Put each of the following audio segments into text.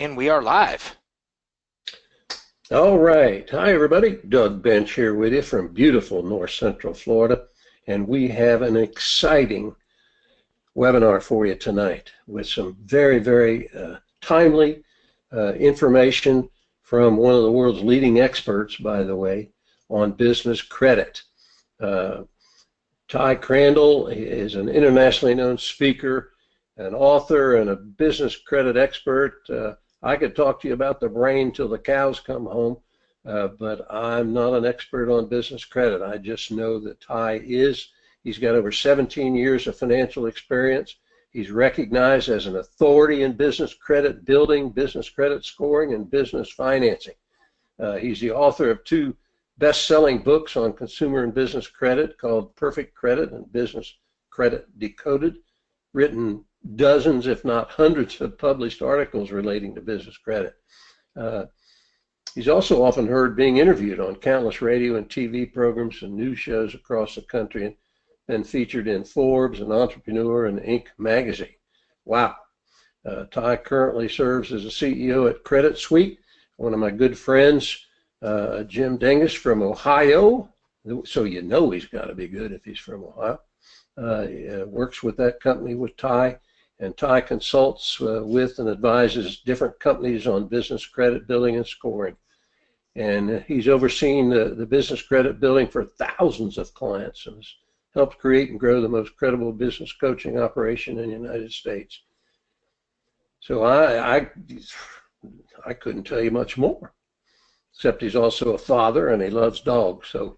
And we are live. All right. Hi, everybody. Doug Bench here with you from beautiful North Central Florida. And we have an exciting webinar for you tonight with some very timely information from one of the world's leading experts, by the way, on business credit. Ty Crandall is an internationally known speaker, an author, and a business credit expert. I could talk to you about the brain till the cows come home, but I'm not an expert on business credit. I just know that Ty is. He's got over 17 years of financial experience. He's recognized as an authority in business credit building, business credit scoring, and business financing. He's the author of two best-selling books on consumer and business credit called Perfect Credit and Business Credit Decoded, written dozens, if not hundreds, of published articles relating to business credit. He's also often heard being interviewed on countless radio and TV programs and news shows across the country, and been featured in Forbes and Entrepreneur and Inc. magazine. Wow. Ty currently serves as a CEO at Credit Suite. One of my good friends, Jim Dingus from Ohio, so you know he's got to be good if he's from Ohio, works with that company with Ty. And Ty consults with and advises different companies on business credit building and scoring. And he's overseen the business credit building for thousands of clients and has helped create and grow the most credible business coaching operation in the United States. So I couldn't tell you much more, except he's also a father and he loves dogs. So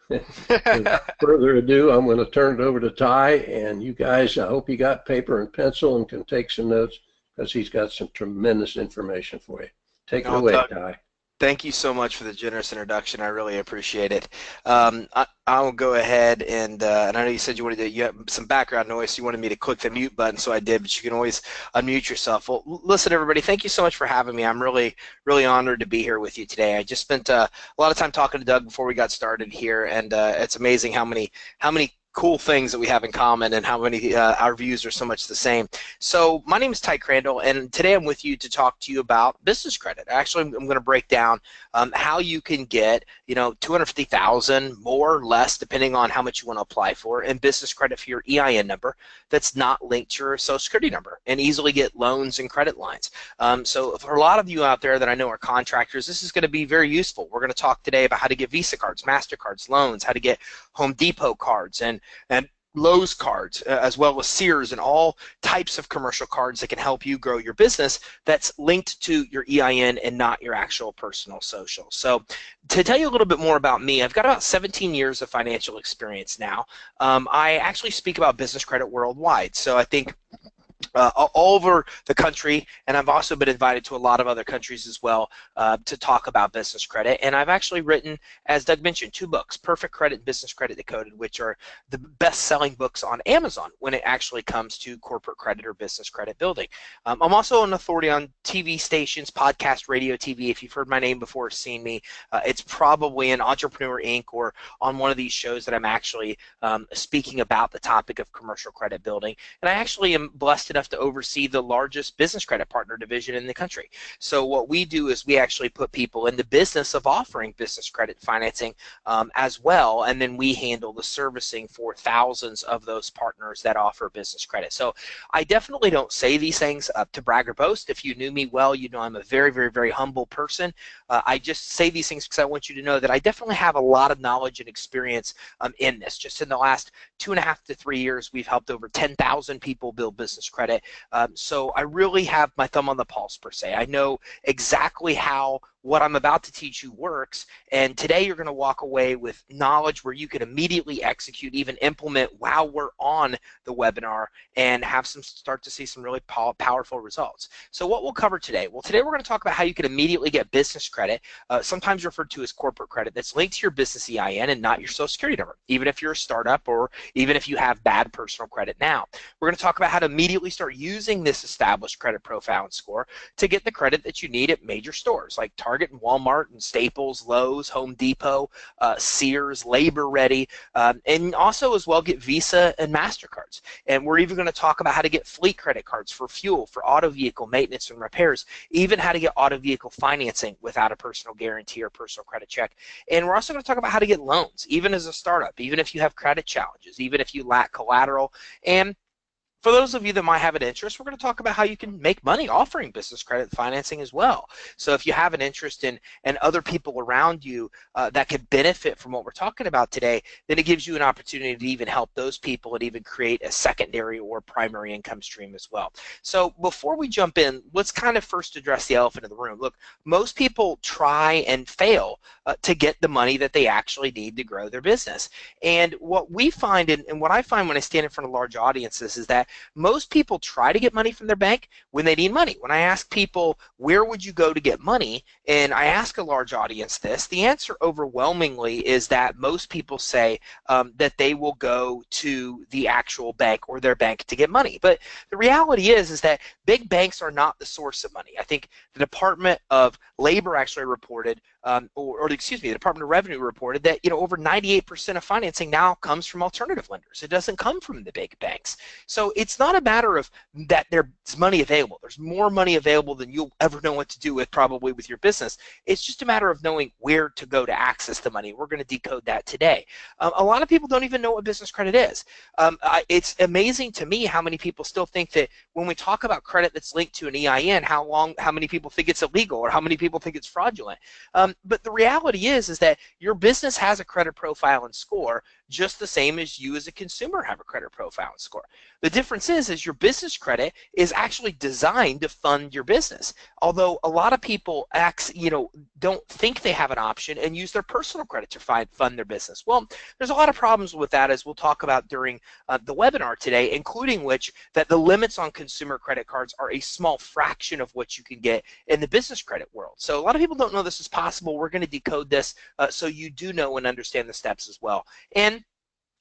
without further ado, I'm going to turn it over to Ty, and you guys, I hope you got paper and pencil and can take some notes, because he's got some tremendous information for you. Take it away, Ty. Thank you so much for the generous introduction. I really appreciate it. I'll go ahead and I know you said you have some background noise, so you wanted me to click the mute button, so I did, but you can always unmute yourself. Well, listen, everybody, thank you so much for having me. I'm really honored to be here with you today. I just spent a lot of time talking to Doug before we got started here, and it's amazing how many cool things that we have in common and how many our views are so much the same. So my name is Ty Crandall, and today I'm with you to talk to you about business credit. Actually, I'm going to break down how you can get, $250,000 more or less, depending on how much you want to apply for, in business credit for your EIN number that's not linked to your Social Security number, and easily get loans and credit lines. So for a lot of you out there that I know are contractors, this is going to be very useful. We're going to talk today about how to get Visa cards, MasterCards, loans, how to get Home Depot cards, and Lowe's cards, as well as Sears, and all types of commercial cards that can help you grow your business that's linked to your EIN and not your actual personal social. So to tell you a little bit more about me, I've got about 17 years of financial experience now. I actually speak about business credit worldwide. So I think all over the country, and I've also been invited to a lot of other countries as well to talk about business credit. And I've actually written, as Doug mentioned, two books, Perfect Credit and Business Credit Decoded, which are the best-selling books on Amazon when it actually comes to corporate credit or business credit building. I'm also an authority on TV stations, podcast, radio, TV. If you've heard my name before or seen me, it's probably in Entrepreneur Inc. or on one of these shows that I'm actually speaking about the topic of commercial credit building. And I actually am blessed enough to oversee the largest business credit partner division in the country. So what we do is we actually put people in the business of offering business credit financing as well, and then we handle the servicing for thousands of those partners that offer business credit. So I definitely don't say these things to brag or boast. If you knew me well, you know I'm a very humble person. I just say these things because I want you to know that I definitely have a lot of knowledge and experience in this. Just in the last 2.5 to 3 years, we've helped over 10,000 people build business credit. So I really have my thumb on the pulse, per se. I know exactly how what I'm about to teach you works, and today you're going to walk away with knowledge where you can immediately execute, even implement while we're on the webinar, and have start to see some really powerful results. So what we'll cover today? Well, today we're going to talk about how you can immediately get business credit, sometimes referred to as corporate credit, that's linked to your business EIN and not your Social Security number, even if you're a startup or even if you have bad personal credit now. We're going to talk about how to immediately start using this established credit profile and score to get the credit that you need at major stores like Target, Target and Walmart and Staples, Lowe's, Home Depot, Sears, Labor Ready, and also as well get Visa and MasterCards. And we're even going to talk about how to get fleet credit cards for fuel, for auto vehicle maintenance and repairs, even how to get auto vehicle financing without a personal guarantee or personal credit check. And we're also going to talk about how to get loans, even as a startup, even if you have credit challenges, even if you lack collateral. And for those of you that might have an interest, we're going to talk about how you can make money offering business credit financing as well. So if you have an interest in and other people around you that could benefit from what we're talking about today, then it gives you an opportunity to even help those people and even create a secondary or primary income stream as well. So before we jump in, let's kind of first address the elephant in the room. Look, most people try and fail to get the money that they actually need to grow their business. And what we find, and what I find when I stand in front of large audiences, is that most people try to get money from their bank when they need money. When I ask people, where would you go to get money? And I ask a large audience this, the answer overwhelmingly is that most people say that they will go to the actual bank or their bank to get money. But the reality is that big banks are not the source of money. I think the Department of Labor actually reported, excuse me, the Department of Revenue reported that over 98% of financing now comes from alternative lenders. It doesn't come from the big banks. So it's not a matter of that there's money available. There's more money available than you'll ever know what to do with probably with your business. It's just a matter of knowing where to go to access the money. We're going to decode that today. A lot of people don't even know what business credit is. It's amazing to me how many people still think that when we talk about credit that's linked to an EIN, how many people think it's illegal or how many people think it's fraudulent. But the reality is that your business has a credit profile and score just the same as you as a consumer have a credit profile and score. The difference is your business credit is actually designed to fund your business. Although a lot of people don't think they have an option and use their personal credit to fund their business. Well, there's a lot of problems with that, as we'll talk about during the webinar today, including which that the limits on consumer credit cards are a small fraction of what you can get in the business credit world. So a lot of people don't know this is possible. We're going to decode this so you do know and understand the steps as well. And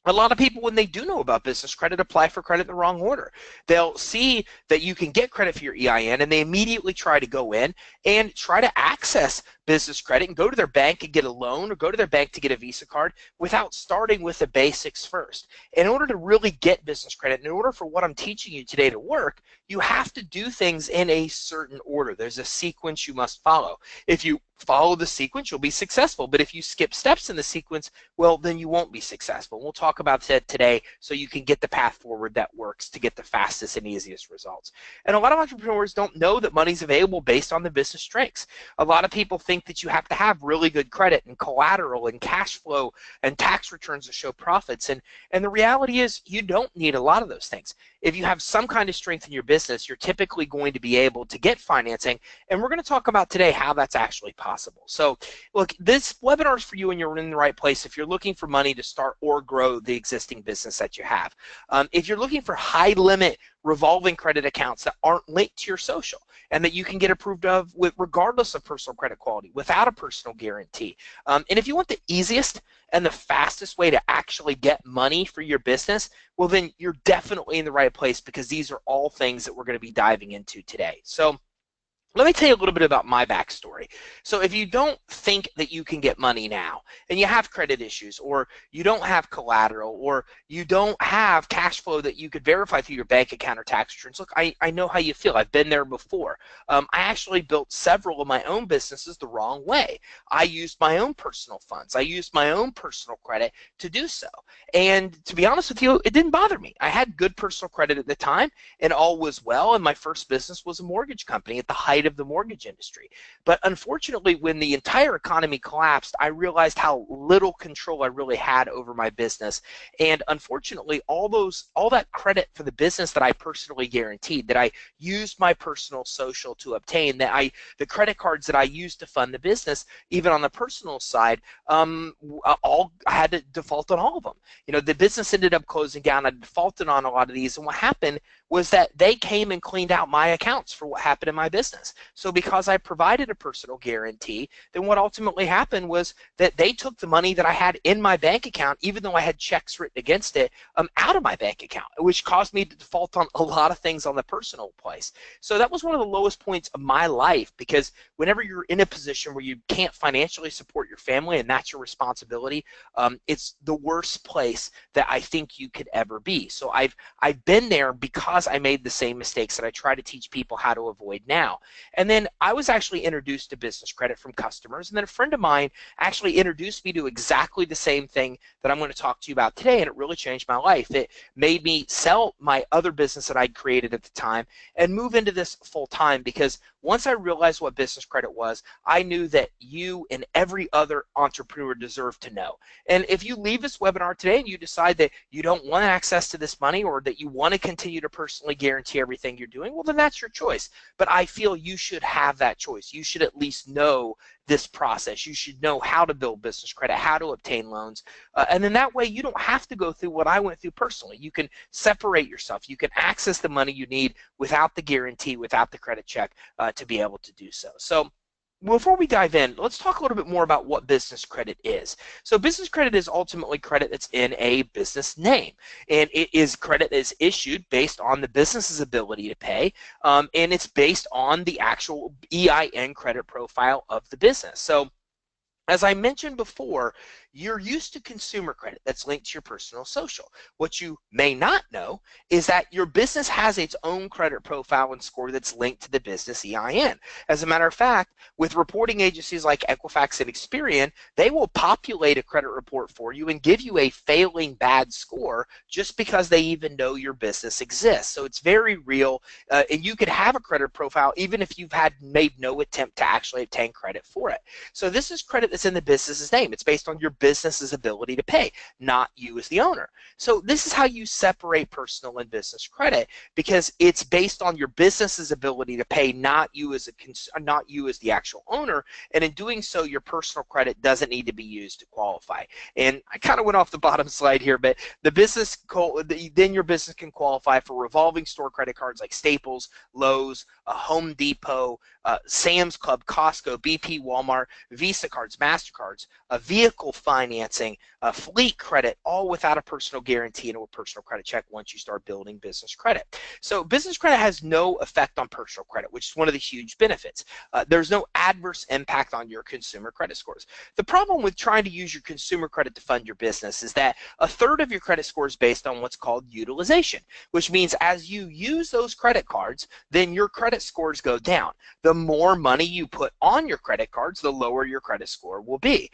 a lot of people, when they do know about business credit, apply for credit in the wrong order. They'll see that you can get credit for your EIN, and they immediately try to go in and try to access business credit and go to their bank and get a loan or go to their bank to get a Visa card without starting with the basics first. In order to really get business credit, in order for what I'm teaching you today to work, you have to do things in a certain order. There's a sequence you must follow. If you follow the sequence, you'll be successful. But if you skip steps in the sequence, well, then you won't be successful. We'll talk about that today so you can get the path forward that works to get the fastest and easiest results. And a lot of entrepreneurs don't know that money's available based on the business strengths. A lot of people think that you have to have really good credit and collateral and cash flow and tax returns to show profits. And the reality is you don't need a lot of those things. If you have some kind of strength in your business, you're typically going to be able to get financing. And we're going to talk about today how that's actually possible. So look, this webinar is for you and you're in the right place if you're looking for money to start or grow the existing business that you have. If you're looking for high limit revolving credit accounts that aren't linked to your social and that you can get approved of with regardless of personal credit quality without a personal guarantee. And if you want the easiest and the fastest way to actually get money for your business, well, then you're definitely in the right place because these are all things that we're going to be diving into today. So let me tell you a little bit about my backstory. So if you don't think that you can get money now and you have credit issues or you don't have collateral or you don't have cash flow that you could verify through your bank account or tax returns, look, I know how you feel. I've been there before. I actually built several of my own businesses the wrong way. I used my own personal funds. I used my own personal credit to do so. And to be honest with you, it didn't bother me. I had good personal credit at the time and all was well. And my first business was a mortgage company at the height of the mortgage industry. But unfortunately, when the entire economy collapsed, I realized how little control I really had over my business. And unfortunately, all that credit for the business that I personally guaranteed, that I used my personal social to obtain, the credit cards that I used to fund the business, even on the personal side, I had to default on all of them. The business ended up closing down. I defaulted on a lot of these, and what happened was that they came and cleaned out my accounts for what happened in my business. business. So because I provided a personal guarantee, then what ultimately happened was that they took the money that I had in my bank account, even though I had checks written against it, out of my bank account, which caused me to default on a lot of things on the personal place. So that was one of the lowest points of my life, because whenever you're in a position where you can't financially support your family and that's your responsibility, it's the worst place that I think you could ever be. So I've been there because I made the same mistakes that I try to teach people how to avoid now. And then I was actually introduced to business credit from customers, and then a friend of mine actually introduced me to exactly the same thing that I'm going to talk to you about today, and it really changed my life. It made me sell my other business that I'd created at the time and move into this full time, because once I realized what business credit was, I knew that you and every other entrepreneur deserve to know. And if you leave this webinar today and you decide that you don't want access to this money, or that you want to continue to personally guarantee everything you're doing, well, then that's your choice. But I feel you should have that choice. You should at least know this process. You should know how to build business credit, how to obtain loans, and then that way you don't have to go through what I went through personally. You can separate yourself. You can access the money you need without the guarantee, without the credit check, to be able to do so. So before we dive in, let's talk a little bit more about what business credit is. So business credit is ultimately credit that's in a business name, and it is credit that is issued based on the business's ability to pay, and it's based on the actual EIN credit profile of the business. So as I mentioned before, you're used to consumer credit that's linked to your personal social. What you may not know is that your business has its own credit profile and score that's linked to the business EIN. As a matter of fact, with reporting agencies like Equifax and Experian, they will populate a credit report for you and give you a failing bad score just because they even know your business exists. So it's very real, and you could have a credit profile even if you've made no attempt to actually obtain credit for it. So this is credit that's in the business's name. It's based on your business's ability to pay, not you as the owner. So this is how you separate personal and business credit, because it's based on your business's ability to pay, not you as the actual owner. And in doing so, your personal credit doesn't need to be used to qualify. And I kind of went off the bottom slide here, but then your business can qualify for revolving store credit cards like Staples, Lowe's, Home Depot, Sam's Club, Costco, BP, Walmart, Visa cards, MasterCards, vehicle financing, fleet credit, all without a personal guarantee and a personal credit check once you start building business credit. So business credit has no effect on personal credit, which is one of the huge benefits. There's no adverse impact on your consumer credit scores. The problem with trying to use your consumer credit to fund your business is that a third of your credit score is based on what's called utilization, which means as you use those credit cards, then your credit scores go down. The more money you put on your credit cards, the lower your credit score will be.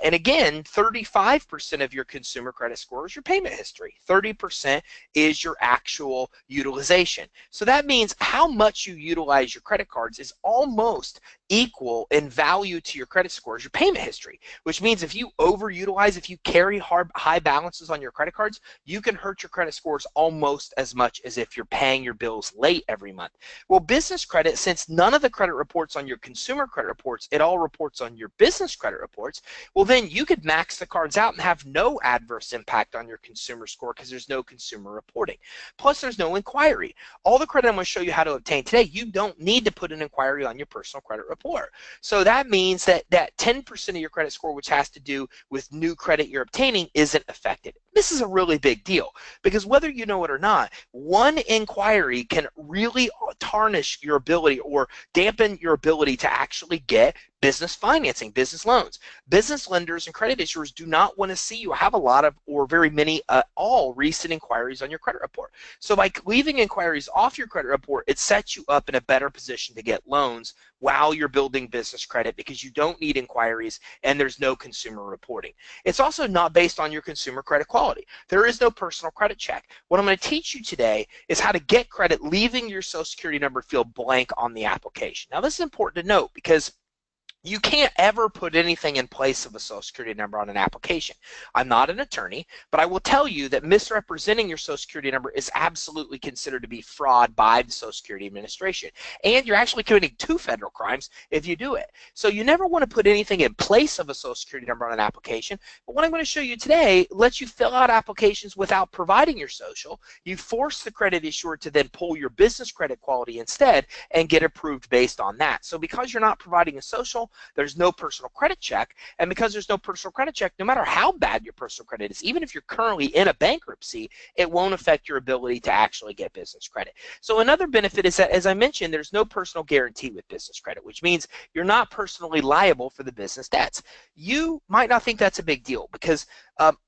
And again, 35% of your consumer credit score is your payment history. 30% is your actual utilization. So that means how much you utilize your credit cards is almost equal in value to your credit score as your payment history, which means if you overutilize, if you carry high balances on your credit cards, you can hurt your credit scores almost as much as if you're paying your bills late every month. Well, business credit, since none of the credit reports on your consumer credit reports, it all reports on your business credit reports, well then you could max the cards out and have no adverse impact on your consumer score because there's no consumer reporting. Plus there's no inquiry. All the credit I'm going to show you how to obtain today, you don't need to put an inquiry on your personal credit report. So that means that 10% of your credit score, which has to do with new credit you're obtaining, isn't affected. This is a really big deal because whether you know it or not, one inquiry can really tarnish your ability or dampen your ability to actually get business financing, business loans. Business lenders and credit issuers do not want to see you have a lot of or very many all recent inquiries on your credit report. So by leaving inquiries off your credit report, it sets you up in a better position to get loans while you're building business credit because you don't need inquiries and there's no consumer reporting. It's also not based on your consumer credit quality. There is no personal credit check. What I'm going to teach you today is how to get credit leaving your Social Security number field blank on the application. Now this is important to note because You can't ever put anything in place of a social security number on an application. I'm not an attorney, but I will tell you that misrepresenting your social security number is absolutely considered to be fraud by the Social Security Administration. And you're actually committing 2 federal crimes if you do it. So you never want to put anything in place of a social security number on an application. But what I'm going to show you today lets you fill out applications without providing your social. You force the credit issuer to then pull your business credit quality instead and get approved based on that. So because you're not providing a social, there's no personal credit check, and because there's no personal credit check, no matter how bad your personal credit is, even if you're currently in a bankruptcy, it won't affect your ability to actually get business credit. So another benefit is that, as I mentioned, there's no personal guarantee with business credit, which means you're not personally liable for the business debts. You might not think that's a big deal because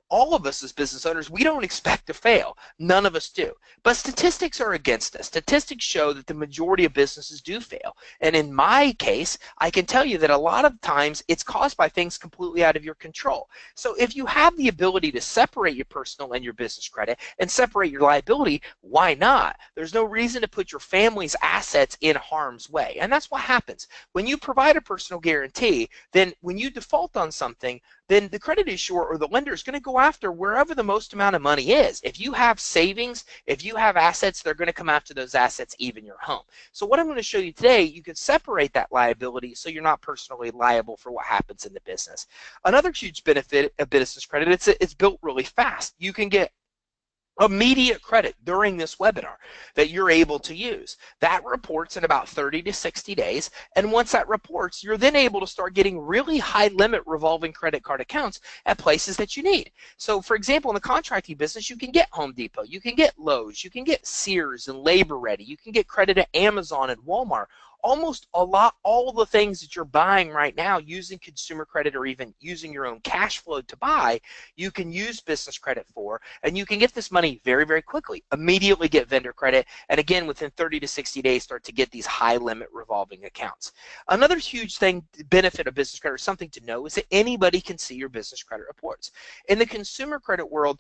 all of us as business owners, we don't expect to fail. None of us do. But statistics are against us. Statistics show that the majority of businesses do fail. And in my case, I can tell you that a lot of times it's caused by things completely out of your control. So if you have the ability to separate your personal and your business credit and separate your liability, why not? There's no reason to put your family's assets in harm's way. And that's what happens. When you provide a personal guarantee, then when you default on something, then the credit issuer or the lender is going to go after wherever the most amount of money is. If you have savings, if you have assets, they're going to come after those assets, even your home. So what I'm going to show you today, you can separate that liability so you're not personally liable for what happens in the business. Another huge benefit of business credit, it's built really fast. You can get immediate credit during this webinar that you're able to use. That reports in about 30 to 60 days, and once that reports, you're then able to start getting really high limit revolving credit card accounts at places that you need. So for example, in the contracting business, you can get Home Depot, you can get Lowe's, you can get Sears and Labor Ready, you can get credit at Amazon and Walmart. Almost all the things that you're buying right now using consumer credit or even using your own cash flow to buy, you can use business credit for, and you can get this money very, very quickly. Immediately get vendor credit, and again, within 30 to 60 days, start to get these high limit revolving accounts. Another huge benefit of business credit, or something to know, is that anybody can see your business credit reports. In the consumer credit world,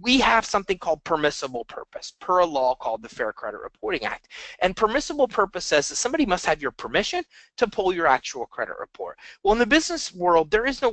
we have something called permissible purpose, per a law called the Fair Credit Reporting Act. And permissible purpose says that somebody must have your permission to pull your actual credit report. Well, in the business world, there is no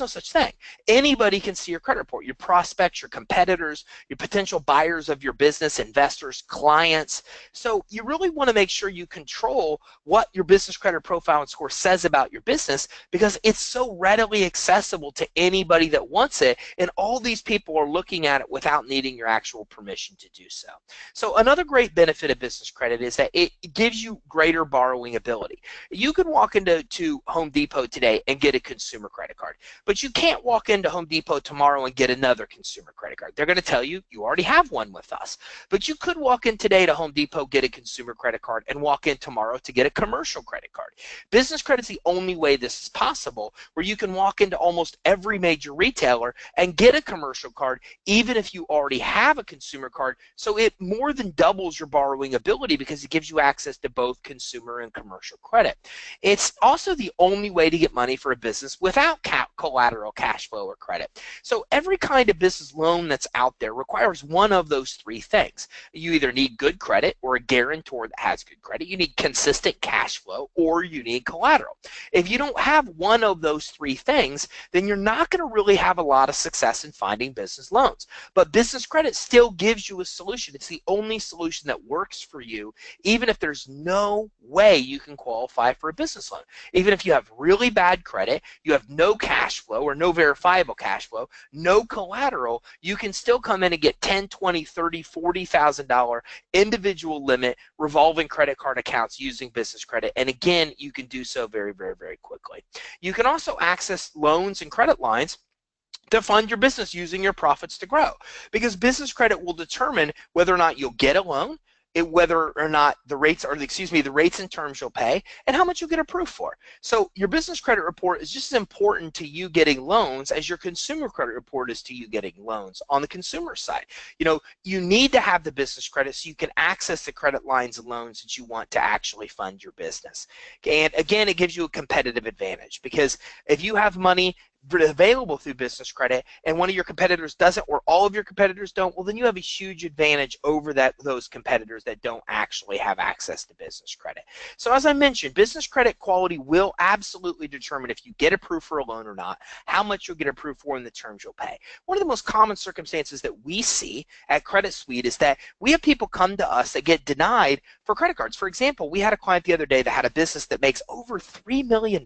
such thing. Anybody can see your credit report, your prospects, your competitors, your potential buyers of your business, investors, clients. So you really want to make sure you control what your business credit profile and score says about your business, because it's so readily accessible to anybody that wants it, and all these people are looking at it without needing your actual permission to do so. So another great benefit of business credit is that it gives you greater borrowing ability. You can walk into Home Depot today and get a consumer credit card, but you can't walk into Home Depot tomorrow and get another consumer credit card. They're going to tell you you already have one with us. But you could walk in today to Home Depot, get a consumer credit card, and walk in tomorrow to get a commercial credit card. Business credit is the only way this is possible, where you can walk into almost every major retailer and get a commercial card even if you already have a consumer card. So it more than doubles your borrowing ability because it gives you access to both consumer and commercial credit. It's also the only way to get money for a business without collateral, cash flow, or credit. So every kind of business loan that's out there requires one of those 3 things. You either need good credit or a guarantor that has good credit. You need consistent cash flow, or you need collateral. If you don't have one of those 3 things, then you're not going to really have a lot of success in finding business loans. But business credit still gives you a solution. It's the only solution that works for you, even if there's no way you can qualify for a business loan. Even if you have really bad credit, you have no cash flow or no verifiable cash flow, no collateral, you can still come in and get $10, $20, $30, $40,000 individual limit revolving credit card accounts using business credit. And again, you can do so very, very, very quickly. You can also access loans and credit lines to fund your business using your profits to grow, because business credit will determine whether or not you'll get a loan, whether or not the rates and terms you'll pay, and how much you'll get approved for. So your business credit report is just as important to you getting loans as your consumer credit report is to you getting loans on the consumer side. You need to have the business credit so you can access the credit lines and loans that you want to actually fund your business. And again, it gives you a competitive advantage, because if you have money available through business credit and one of your competitors doesn't, or all of your competitors don't, well, then you have a huge advantage over those competitors that don't actually have access to business credit. So as I mentioned, business credit quality will absolutely determine if you get approved for a loan or not, how much you'll get approved for, and the terms you'll pay. One of the most common circumstances that we see at Credit Suite is that we have people come to us that get denied for credit cards. For example, we had a client the other day that had a business that makes over $3 million,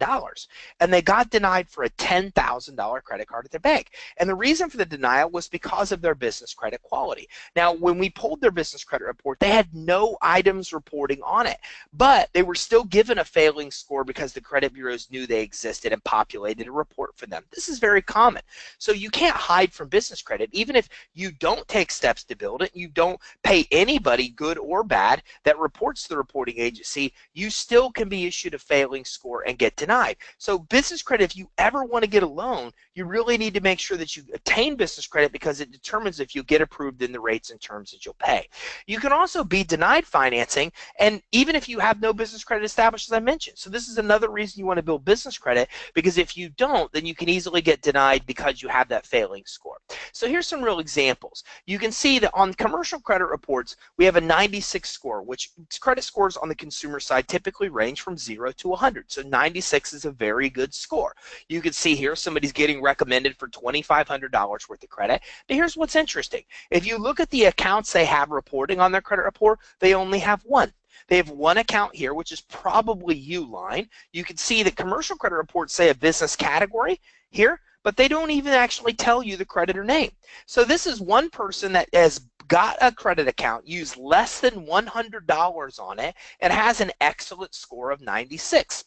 and they got denied for a $10,000 credit card at their bank. And the reason for the denial was because of their business credit quality. Now, when we pulled their business credit report, they had no items reporting on it, but they were still given a failing score because the credit bureaus knew they existed and populated a report for them. This is very common. So you can't hide from business credit. Even if you don't take steps to build it, you don't pay anybody, good or bad, that reports to the reporting agency, you still can be issued a failing score and get denied. So business credit, if you ever want to get a loan, you really need to make sure that you attain business credit because it determines if you get approved in the rates and terms that you'll pay. You can also be denied financing, and even if you have no business credit established, as I mentioned. So this is another reason you want to build business credit, because if you don't, then you can easily get denied because you have that failing score. So here's some real examples. You can see that on commercial credit reports, we have a 96 score, which credit scores on the consumer side typically range from 0 to 100. So 96 is a very good score. You can see here somebody's getting recommended for $2,500 worth of credit. But here's what's interesting. If you look at the accounts they have reporting on their credit report, they only have one. They have one account here, which is probably Uline. You can see that commercial credit reports say a business category here, but they don't even actually tell you the creditor name. So this is one person that has got a credit account, used less than $100 on it, and has an excellent score of 96.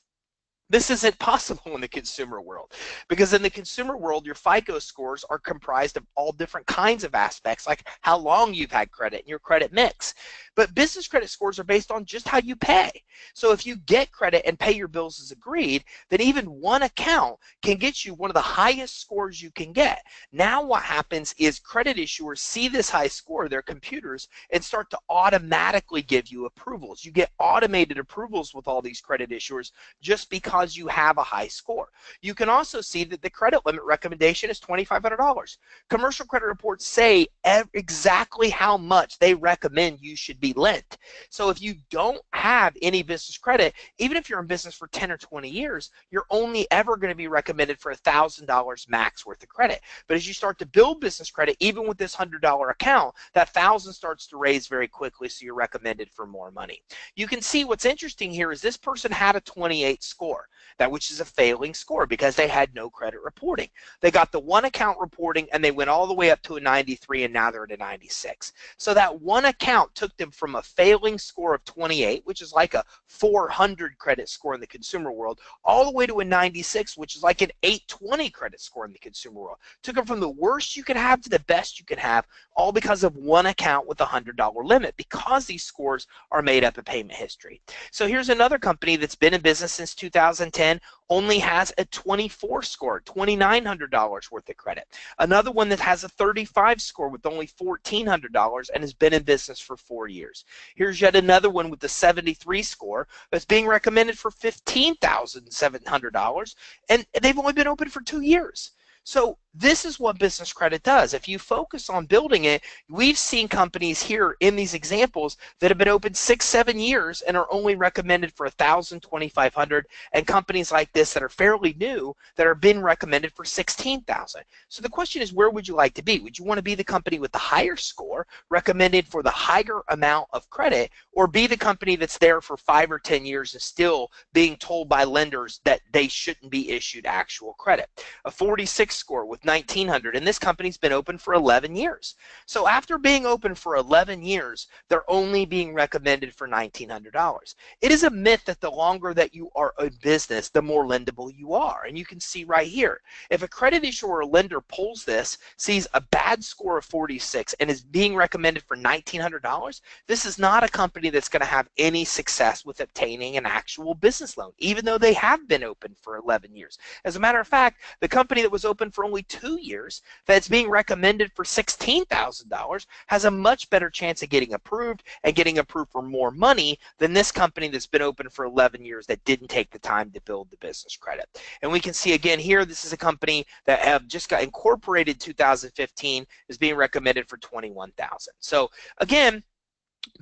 This isn't possible in the consumer world, because in the consumer world, your FICO scores are comprised of all different kinds of aspects, like how long you've had credit and your credit mix. But business credit scores are based on just how you pay. So if you get credit and pay your bills as agreed, then even one account can get you one of the highest scores you can get. Now what happens is credit issuers see this high score, their computers, and start to automatically give you approvals. You get automated approvals with all these credit issuers just because you have a high score. You can also see that the credit limit recommendation is $2,500. Commercial credit reports say exactly how much they recommend you should be lent. So if you don't have any business credit, even if you're in business for 10 or 20 years, you're only ever going to be recommended for $1,000 max worth of credit. But as you start to build business credit, even with this $100 account, that 1,000 starts to raise very quickly, so you're recommended for more money. You can see what's interesting here is this person had a 28 score, which is a failing score because they had no credit reporting. They got the one account reporting and they went all the way up to a 93, and now they're at a 96. So that one account took them from a failing score of 28, which is like a 400 credit score in the consumer world, all the way to a 96, which is like an 820 credit score in the consumer world. Took them from the worst you could have to the best you could have, all because of one account with a $100 limit, because these scores are made up of payment history. So here's another company that's been in business since 2010, only has a 24 score, $2,900 worth of credit. Another one that has a 35 score with only $1,400 and has been in business for 4 years. Here's yet another one with the 73 score that's being recommended for $15,700, and they've only been open for 2 years. So this is what business credit does. If you focus on building it, we've seen companies here in these examples that have been open 6, 7 years and are only recommended for $1,000, $2,500, and companies like this that are fairly new that are being recommended for $16,000. So the question is, where would you like to be? Would you want to be the company with the higher score, recommended for the higher amount of credit, or be the company that's there for 5 or 10 years and still being told by lenders that they shouldn't be issued actual credit? A 46 score with $1,900, and this company's been open for 11 years. So after being open for 11 years, they're only being recommended for $1,900. It is a myth that the longer that you are in business, the more lendable you are. And you can see right here, if a credit issuer or lender pulls this, sees a bad score of 46, and is being recommended for $1,900, this is not a company that's going to have any success with obtaining an actual business loan, even though they have been open for 11 years. As a matter of fact, the company that was open open for only 2 years, that's being recommended for $16,000, has a much better chance of getting approved and getting approved for more money than this company that's been open for 11 years that didn't take the time to build the business credit. And we can see again here, this is a company that have just got incorporated 2015, is being recommended for $21,000. So again,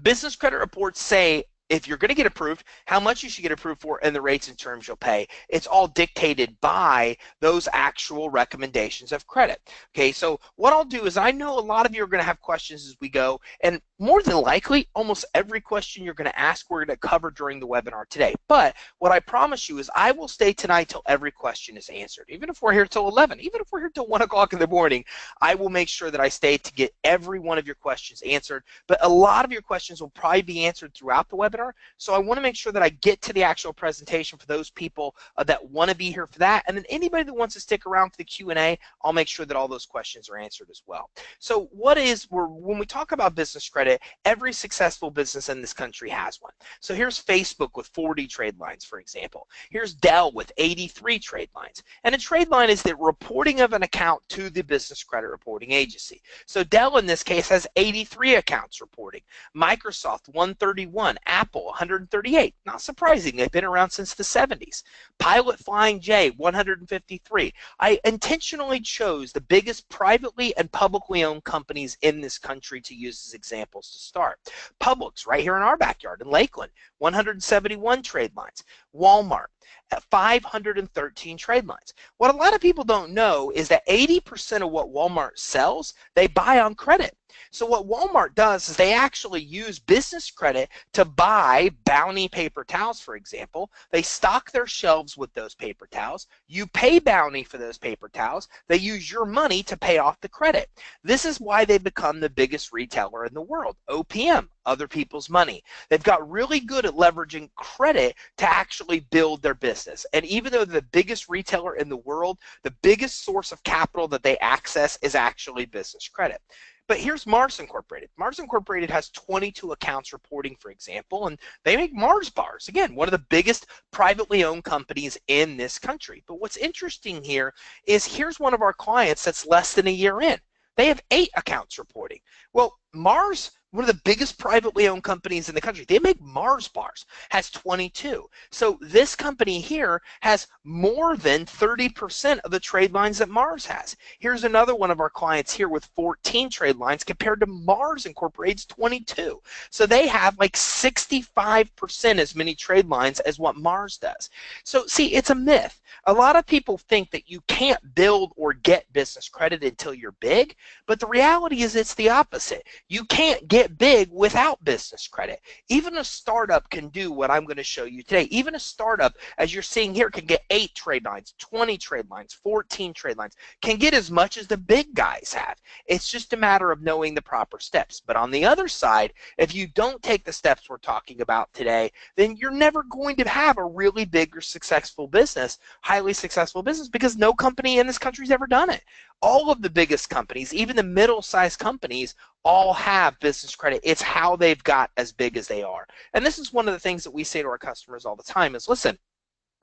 business credit reports say if you're going to get approved, how much you should get approved for, and the rates and terms you'll pay. It's all dictated by those actual recommendations of credit. Okay, so what I'll do is, I know a lot of you are going to have questions as we go, and more than likely, almost every question you're going to ask, we're going to cover during the webinar today. But what I promise you is I will stay tonight till every question is answered. Even if we're here till 11, even if we're here till 1 o'clock in the morning, I will make sure that I stay to get every one of your questions answered. But a lot of your questions will probably be answered throughout the webinar. So I want to make sure that I get to the actual presentation for those people that want to be here for that. And then anybody that wants to stick around for the Q&A, I'll make sure that all those questions are answered as well. So when we talk about business credit, every successful business in this country has one. So here's Facebook with 40 trade lines, for example. Here's Dell with 83 trade lines. And a trade line is the reporting of an account to the business credit reporting agency. So Dell in this case has 83 accounts reporting. Microsoft 131, Apple 138. Not surprising, they've been around since the 70s. Pilot Flying J 153. I intentionally chose the biggest privately and publicly owned companies in this country to use as examples to start. Publix, right here in our backyard in Lakeland, 171 trade lines. Walmart at 513 trade lines. What a lot of people don't know is that 80% of what Walmart sells, they buy on credit. So what Walmart does is they actually use business credit to buy Bounty paper towels, for example. They stock their shelves with those paper towels. You pay Bounty for those paper towels. They use your money to pay off the credit. This is why they've become the biggest retailer in the world. OPM, other people's money. They've got really good at leveraging credit to actually build their business. And even though they're the biggest retailer in the world, the biggest source of capital that they access is actually business credit. But here's Mars Incorporated. Mars Incorporated has 22 accounts reporting, for example, and they make Mars bars. Again, one of the biggest privately owned companies in this country. But what's interesting here is here's one of our clients that's less than a year in. They have 8 accounts reporting. Well, Mars, one of the biggest privately owned companies in the country, they make Mars bars, has 22. So this company here has more than 30% of the trade lines that Mars has. Here's another one of our clients here with 14 trade lines compared to Mars Incorporated's 22. So they have like 65% as many trade lines as what Mars does. So see, it's a myth. A lot of people think that you can't build or get business credit until you're big, but the reality is it's the opposite. You can't get big without business credit. Even a startup can do what I'm going to show you today. Even a startup, as you're seeing here, can get 8 trade lines, 20 trade lines, 14 trade lines, can get as much as the big guys have. It's just a matter of knowing the proper steps. But on the other side, if you don't take the steps we're talking about today, then you're never going to have a really big or successful business, highly successful business, because no company in this country's ever done it. All of the biggest companies, even the middle-sized companies, all have business credit. It's how they've got as big as they are. And this is one of the things that we say to our customers all the time is, listen,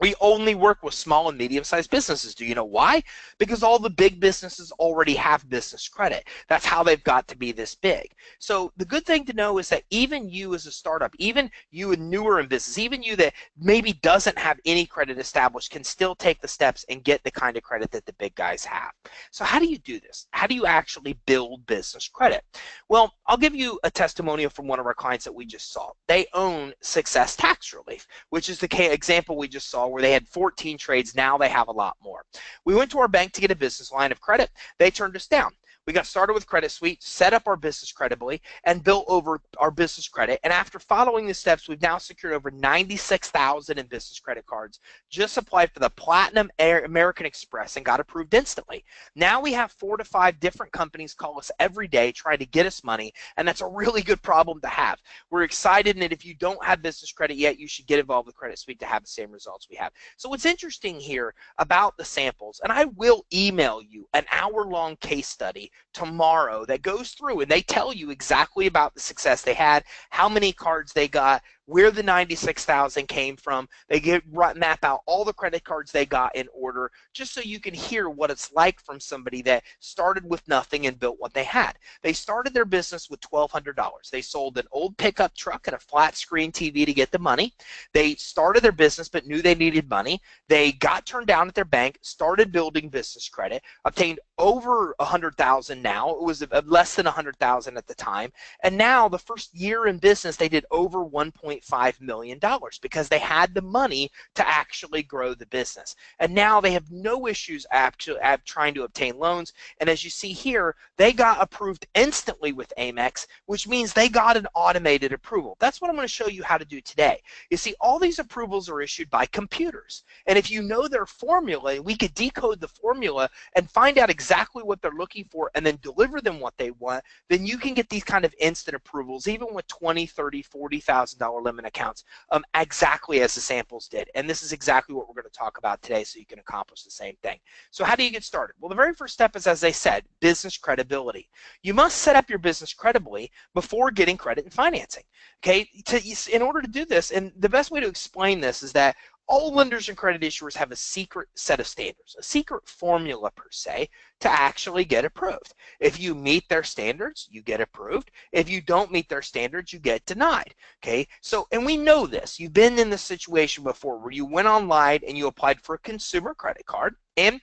we only work with small and medium-sized businesses. Do you know why? Because all the big businesses already have business credit. That's how they've got to be this big. So the good thing to know is that even you as a startup, even you newer in business, even you that maybe doesn't have any credit established can still take the steps and get the kind of credit that the big guys have. So how do you do this? How do you actually build business credit? Well, I'll give you a testimonial from one of our clients that we just saw. They own Success Tax Relief, which is the example we just saw where they had 14 trades. Now they have a lot more. We went to our bank to get a business line of credit. They turned us down. We got started with Credit Suite, set up our business creditably, and built over our business credit. And after following the steps, we've now secured over 96,000 in business credit cards. Just applied for the Platinum American Express and got approved instantly. Now we have 4 to 5 different companies call us every day trying to get us money, and that's a really good problem to have. We're excited, and if you don't have business credit yet, you should get involved with Credit Suite to have the same results we have. So what's interesting here about the samples, and I will email you an hour-long case study tomorrow that goes through and they tell you exactly about the success they had, how many cards they got, where the 96,000 came from. They map out all the credit cards they got in order, just so you can hear what it's like from somebody that started with nothing and built what they had. They started their business with $1,200. They sold an old pickup truck and a flat screen TV to get the money. They started their business but knew they needed money. They got turned down at their bank, started building business credit, obtained over 100,000 now. It was less than 100,000 at the time. And now the first year in business, they did over $1.5 million because they had the money to actually grow the business. And now they have no issues trying to obtain loans. And as you see here, they got approved instantly with Amex, which means they got an automated approval. That's what I'm going to show you how to do today. You see, all these approvals are issued by computers. And if you know their formula, we could decode the formula and find out exactly what they're looking for and then deliver them what they want, then you can get these kind of instant approvals, even with $20,000, $30,000, $40,000 limit accounts, exactly as the samples did. And this is exactly what we're going to talk about today so you can accomplish the same thing. So how do you get started? Well, the very first step is, as I said, business credibility. You must set up your business credibly before getting credit and financing. Okay, in order to do this, and the best way to explain this is that all lenders and credit issuers have a secret set of standards, a secret formula per se, to actually get approved. If you meet their standards, you get approved. If you don't meet their standards, you get denied. Okay, so, and we know this. You've been in this situation before where you went online and you applied for a consumer credit card, and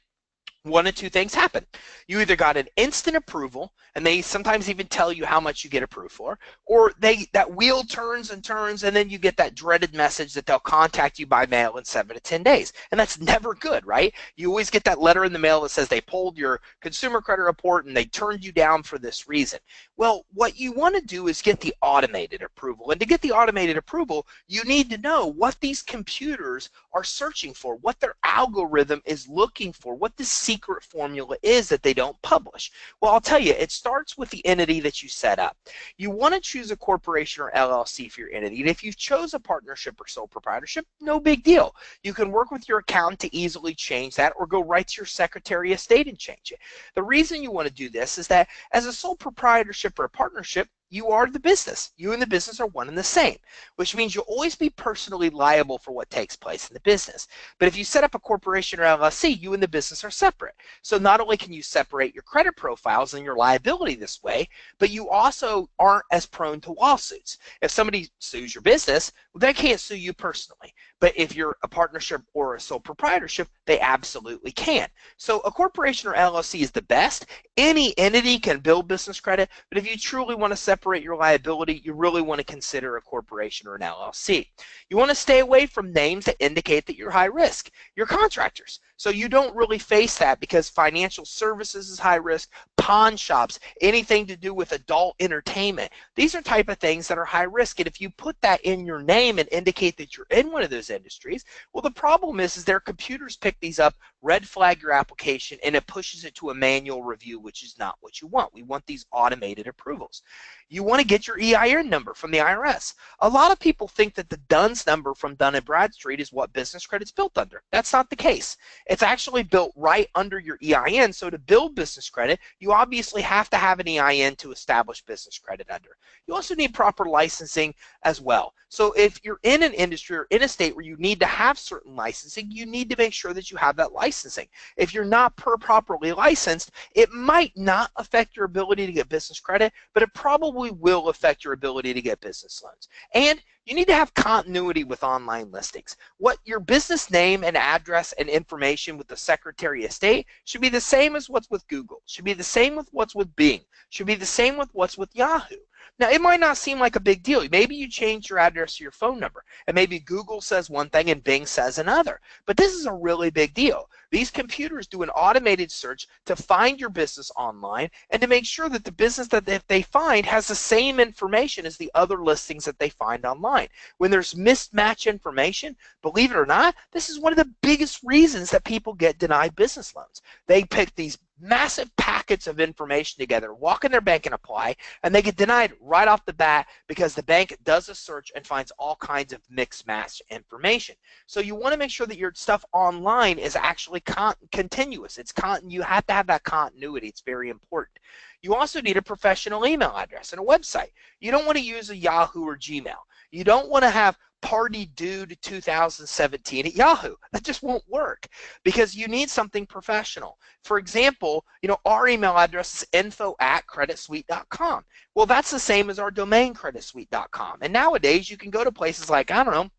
one of two things happen. You either got an instant approval, and they sometimes even tell you how much you get approved for, or that wheel turns and turns, and then you get that dreaded message that they'll contact you by mail in 7 to 10 days. And that's never good, right? You always get that letter in the mail that says they pulled your consumer credit report and they turned you down for this reason. Well, what you want to do is get the automated approval. And to get the automated approval, you need to know what these computers are searching for, what their algorithm is looking for, what the secret formula is that they don't publish. Well, I'll tell you, it starts with the entity that you set up. You want to choose a corporation or LLC for your entity. And if you chose a partnership or sole proprietorship, no big deal. You can work with your accountant to easily change that, or go right to your Secretary of State and change it. The reason you want to do this is that as a sole proprietorship or a partnership, you are the business. You and the business are one and the same, which means you'll always be personally liable for what takes place in the business. But if you set up a corporation or LLC, you and the business are separate. So not only can you separate your credit profiles and your liability this way, but you also aren't as prone to lawsuits. If somebody sues your business, they can't sue you personally. But if you're a partnership or a sole proprietorship, they absolutely can. So a corporation or LLC is the best. Any entity can build business credit, but if you truly want to separate your liability, you really want to consider a corporation or an LLC. You want to stay away from names that indicate that you're high risk. You're contractors, so you don't really face that, because financial services is high risk, pawn shops, anything to do with adult entertainment. These are type of things that are high risk, and if you put that in your name and indicate that you're in one of those industries, well, the problem is their computers pick these up, red flag your application, and it pushes it to a manual review, which is not what you want. We want these automated approvals. You want to get your EIN number from the IRS. A lot of people think that the DUNS number from Dun & Bradstreet is what business credit's built under. That's not the case. It's actually built right under your EIN. So to build business credit, you obviously have to have an EIN to establish business credit under. You also need proper licensing as well. So if you're in an industry or in a state where you need to have certain licensing, you need to make sure that you have that licensing. If you're not properly licensed, it might not affect your ability to get business credit, but it probably will affect your ability to get business loans. And you need to have continuity with online listings. What your business name and address and information with the Secretary of State should be the same as what's with Google, should be the same with what's with Bing, should be the same with what's with Yahoo. Now, it might not seem like a big deal. Maybe you change your address to your phone number, and maybe Google says one thing and Bing says another. But this is a really big deal. These computers do an automated search to find your business online and to make sure that the business that they find has the same information as the other listings that they find online. When there's mismatched information, believe it or not, this is one of the biggest reasons that people get denied business loans. They pick these massive packets of information together, walk in their bank and apply, and they get denied right off the bat because the bank does a search and finds all kinds of mixed match information. So you want to make sure that your stuff online is actually continuous. You have to have that continuity. It's very important. You also need a professional email address and a website. You don't want to use a Yahoo or Gmail. You don't want to have party dude 2017 at Yahoo. That just won't work because you need something professional. For example, our email address is info@creditsuite.com. Well, that's the same as our domain, creditsuite.com. And nowadays you can go to places like, I don't know,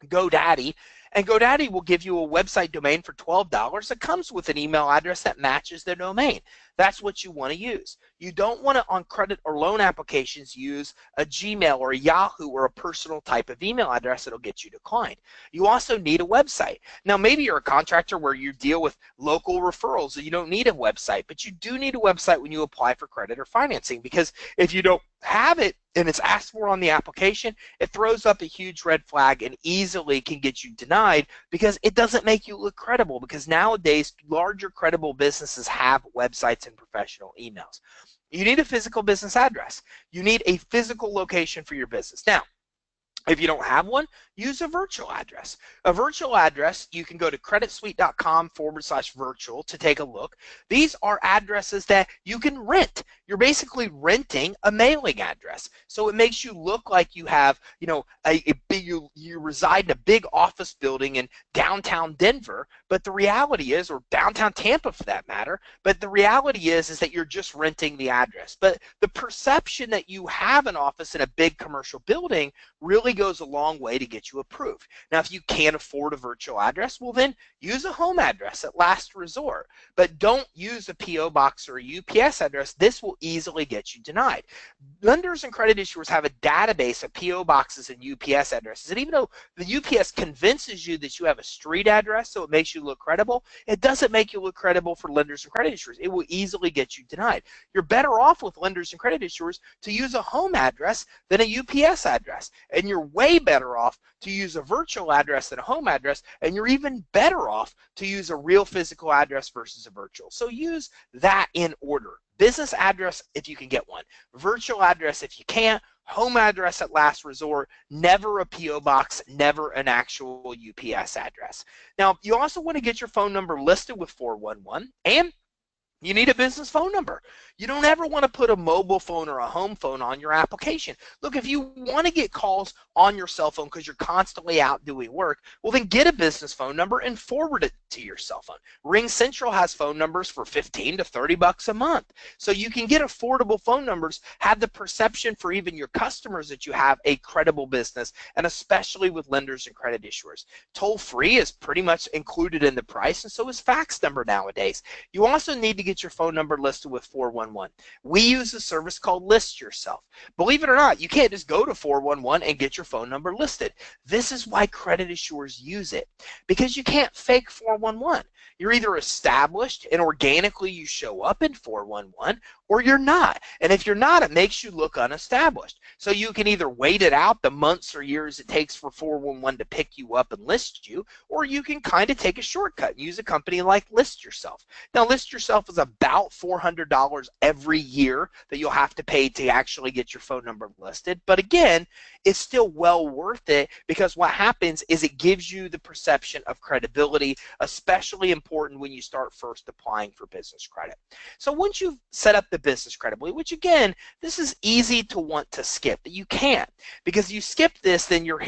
GoDaddy, and GoDaddy will give you a website domain for $12 that comes with an email address that matches their domain. That's what you want to use. You don't want to, on credit or loan applications, use a Gmail or a Yahoo or a personal type of email address that'll get you declined. You also need a website. Now, maybe you're a contractor where you deal with local referrals, so you don't need a website, but you do need a website when you apply for credit or financing, because if you don't have it and it's asked for on the application, it throws up a huge red flag and easily can get you denied because it doesn't make you look credible, because nowadays larger credible businesses have websites and professional emails. You need a physical business address. You need a physical location for your business. Now, if you don't have one, use a virtual address. A virtual address, you can go to creditsuite.com/virtual to take a look. These are addresses that you can rent. You're basically renting a mailing address. So it makes you look like you have, you reside in a big office building in downtown Denver, but the reality is, or downtown Tampa for that matter, but the reality is that you're just renting the address. But the perception that you have an office in a big commercial building really goes a long way to get you approved. Now, if you can't afford a virtual address, well then use a home address at last resort, but don't use a P.O. box or a UPS address. This will easily get you denied. Lenders and credit issuers have a database of P.O. boxes and UPS addresses, and even though the UPS convinces you that you have a street address so it makes you look credible, it doesn't make you look credible for lenders and credit issuers. It will easily get you denied. You're better off with lenders and credit issuers to use a home address than a UPS address, and you're way better off to use a virtual address than a home address, and you're even better off to use a real physical address versus a virtual. So use that in order. Business address if you can get one, virtual address if you can't, home address at last resort, never a P.O. box, never an actual UPS address. Now, you also want to get your phone number listed with 411, and you need a business phone number. You don't ever want to put a mobile phone or a home phone on your application. Look, if you want to get calls on your cell phone because you're constantly out doing work, well then get a business phone number and forward it to your cell phone. Ring Central has phone numbers for $15 to $30 a month. So you can get affordable phone numbers, have the perception for even your customers that you have a credible business, and especially with lenders and credit issuers. Toll free is pretty much included in the price, and so is fax number nowadays. You also need to get your phone number listed with 411. We use a service called List Yourself. Believe it or not, you can't just go to 411 and get your phone number listed. This is why credit issuers use it, because you can't fake 411. You're either established and organically you show up in 411, or you're not. And if you're not, it makes you look unestablished. So you can either wait it out the months or years it takes for 411 to pick you up and list you, or you can kind of take a shortcut and use a company like List Yourself. Now, List Yourself is about $400 every year that you'll have to pay to actually get your phone number listed. But again, it's still well worth it, because what happens is it gives you the perception of credibility, especially important when you start first applying for business credit. So once you've set up the business credibly, which again, this is easy to want to skip, but you can't, because you skip this, then your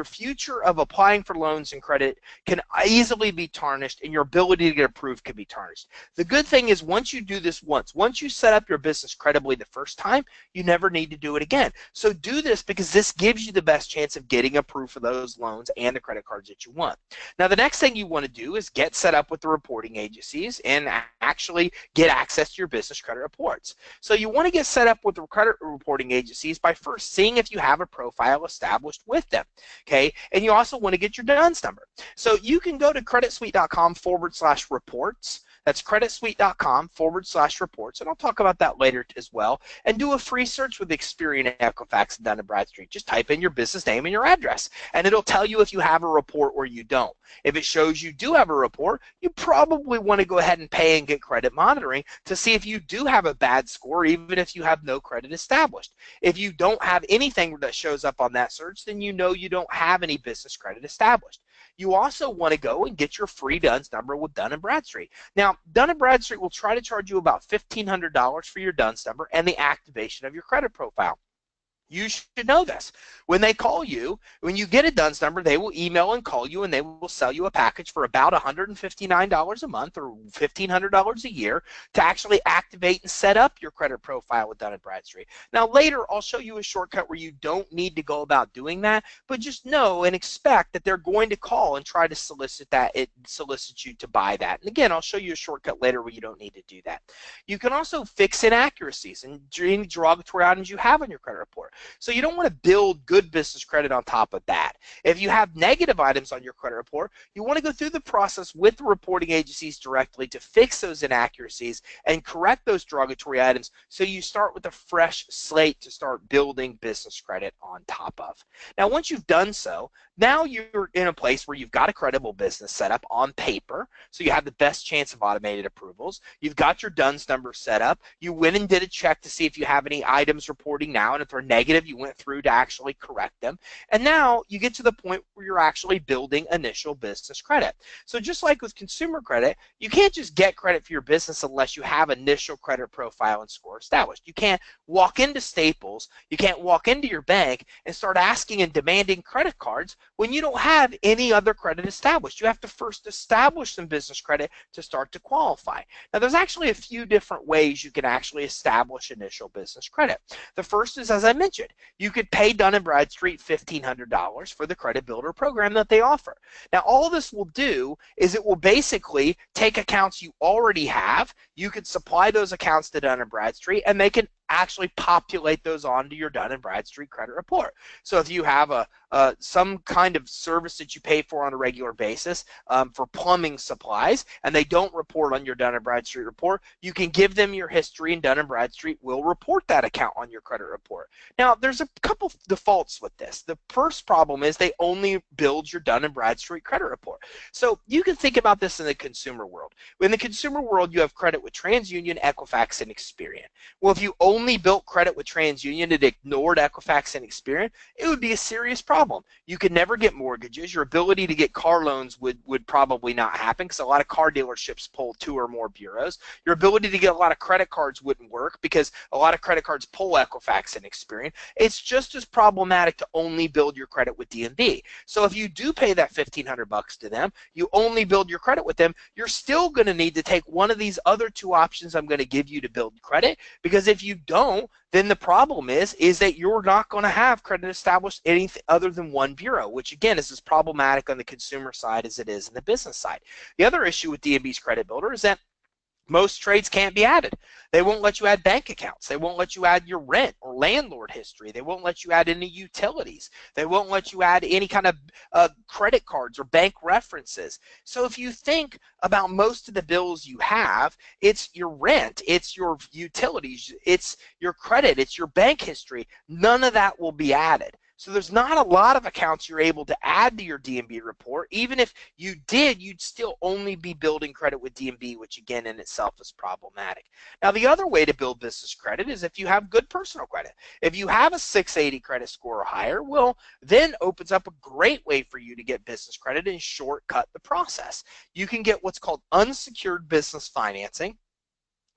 future of applying for loans and credit can easily be tarnished, and your ability to get approved can be tarnished. The good thing is, once you do this once you set up your business credibly the first time, you never need to do it again. So do this, because this gives you the best chance of getting approved for those loans and the credit cards that you want. Now, the next thing you want to do is get set up with the reporting agencies and actually get access to your business credit reports. So you want to get set up with the credit reporting agencies by first seeing if you have a profile established with them, okay? And you also want to get your DUNS number. So you can go to creditsuite.com/reports. That's creditsuite.com/reports, and I'll talk about that later as well, and do a free search with Experian, Equifax, and Dun & Bradstreet. Just type in your business name and your address, and it'll tell you if you have a report or you don't. If it shows you do have a report, you probably want to go ahead and pay and get credit monitoring to see if you do have a bad score, even if you have no credit established. If you don't have anything that shows up on that search, then you know you don't have any business credit established. You also want to go and get your free DUNS number with Dun & Bradstreet. Now, Dun & Bradstreet will try to charge you about $1,500 for your DUNS number and the activation of your credit profile. You should know this. When they call you, when you get a DUNS number, they will email and call you, and they will sell you a package for about $159 a month or $1,500 a year to actually activate and set up your credit profile with Dun & Bradstreet. Now, later, I'll show you a shortcut where you don't need to go about doing that, but just know and expect that they're going to call and try to solicit you to buy that. And again, I'll show you a shortcut later where you don't need to do that. You can also fix inaccuracies and any derogatory items you have on your credit report. So you don't want to build good business credit on top of that. If you have negative items on your credit report, you want to go through the process with the reporting agencies directly to fix those inaccuracies and correct those derogatory items, so you start with a fresh slate to start building business credit on top of. Now, once you've done so, now you're in a place where you've got a credible business set up on paper, so you have the best chance of automated approvals. You've got your DUNS number set up. You went and did a check to see if you have any items reporting now, and if they're negative, you went through to actually correct them. And now you get to the point where you're actually building initial business credit. So just like with consumer credit, you can't just get credit for your business unless you have initial credit profile and score established. You can't walk into Staples, you can't walk into your bank and start asking and demanding credit cards when you don't have any other credit established. You have to first establish some business credit to start to qualify. Now, there's actually a few different ways you can actually establish initial business credit. The first is, as I mentioned, you could pay Dun & Bradstreet $1,500 for the credit builder program that they offer. Now, all this will do is it will basically take accounts you already have. You could supply those accounts to Dun & Bradstreet, and they can actually populate those onto your Dun & Bradstreet credit report. So if you have some kind of service that you pay for on a regular basis for plumbing supplies, and they don't report on your Dun & Bradstreet report, you can give them your history, and Dun & Bradstreet will report that account on your credit report. Now, there's a couple defaults with this. The first problem is they only build your Dun & Bradstreet credit report. So you can think about this in the consumer world. In the consumer world, you have credit with TransUnion, Equifax, and Experian. Well, if you only built credit with TransUnion and ignored Equifax and Experian, it would be a serious problem. You could never get mortgages. Your ability to get car loans would probably not happen, because a lot of car dealerships pull 2 or more bureaus. Your ability to get a lot of credit cards wouldn't work, because a lot of credit cards pull Equifax and Experian. It's just as problematic to only build your credit with D&B. So if you do pay that $1,500 to them, you only build your credit with them, you're still going to need to take one of these other 2 options I'm going to give you to build credit, because if you don't, then the problem is that you're not going to have credit established anything other than one bureau, which again is as problematic on the consumer side as it is in the business side. The other issue with D&B's credit builder is that most trades can't be added. They won't let you add bank accounts. They won't let you add your rent or landlord history. They won't let you add any utilities. They won't let you add any kind of credit cards or bank references. So if you think about most of the bills you have, it's your rent, it's your utilities, it's your credit, it's your bank history. None of that will be added. So there's not a lot of accounts you're able to add to your D&B report. Even if you did, you'd still only be building credit with D&B, which again in itself is problematic. Now, the other way to build business credit is if you have good personal credit. If you have a 680 credit score or higher, well, then opens up a great way for you to get business credit and shortcut the process. You can get what's called unsecured business financing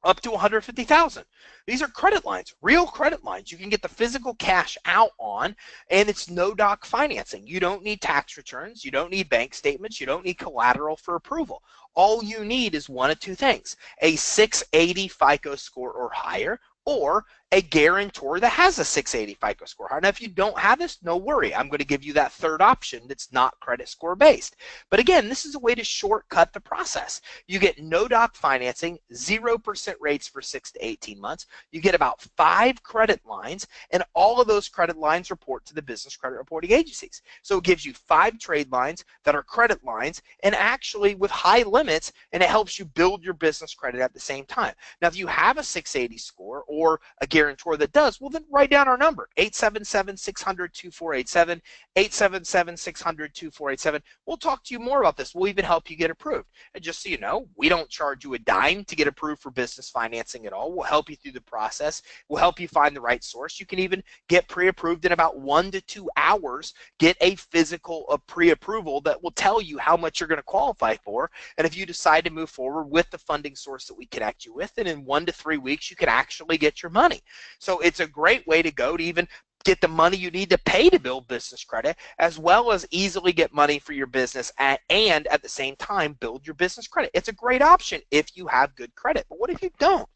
up to $150,000. These are credit lines, real credit lines. You can get the physical cash out on, and it's no doc financing. You don't need tax returns. You don't need bank statements. You don't need collateral for approval. All you need is one of 2 things: a 680 FICO score or higher, or a guarantor that has a 680 FICO score. Now, if you don't have this, no worry. I'm going to give you that third option that's not credit score based. But again, this is a way to shortcut the process. You get no doc financing, 0% rates for 6 to 18 months. You get about 5 credit lines, and all of those credit lines report to the business credit reporting agencies. So it gives you 5 trade lines that are credit lines, and actually with high limits, and it helps you build your business credit at the same time. Now, if you have a 680 score or a guarantor that does, well, then write down our number, 877-600-2487, 877-600-2487. We'll talk to you more about this. We'll even help you get approved. And just so you know, we don't charge you a dime to get approved for business financing at all. We'll help you through the process. We'll help you find the right source. You can even get pre-approved in about 1 to 2 hours, get a physical pre-approval that will tell you how much you're going to qualify for. And if you decide to move forward with the funding source that we connect you with, then in 1 to 3 weeks, you can actually get your money. So it's a great way to go to even get the money you need to pay to build business credit, as well as easily get money for your business and at the same time build your business credit. It's a great option if you have good credit. But what if you don't?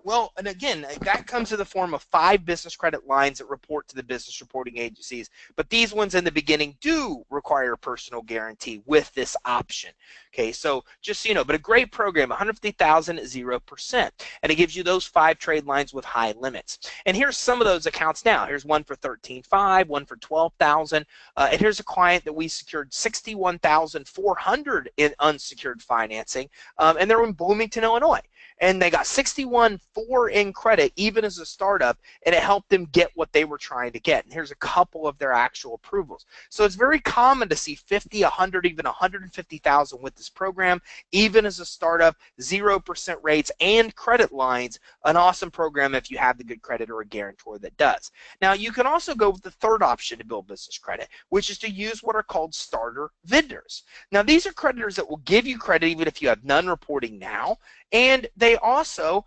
Well, and again, that comes in the form of 5 business credit lines that report to the business reporting agencies. But these ones in the beginning do require a personal guarantee with this option. Okay, so just so you know, but a great program, 150,000 at 0%. And it gives you those 5 trade lines with high limits. And here's some of those accounts now. Here's one for 13.5, one for 12,000. And here's a client that we secured 61,400 in unsecured financing. And they're in Bloomington, Illinois. And they got 61.4 in credit even as a startup, and it helped them get what they were trying to get. And here's a couple of their actual approvals. So it's very common to see 50, 100, even 150,000 with this program, even as a startup, 0% rates and credit lines. An awesome program if you have the good credit or a guarantor that does. Now you can also go with the third option to build business credit, which is to use what are called starter vendors. Now these are creditors that will give you credit even if you have none reporting now, and they also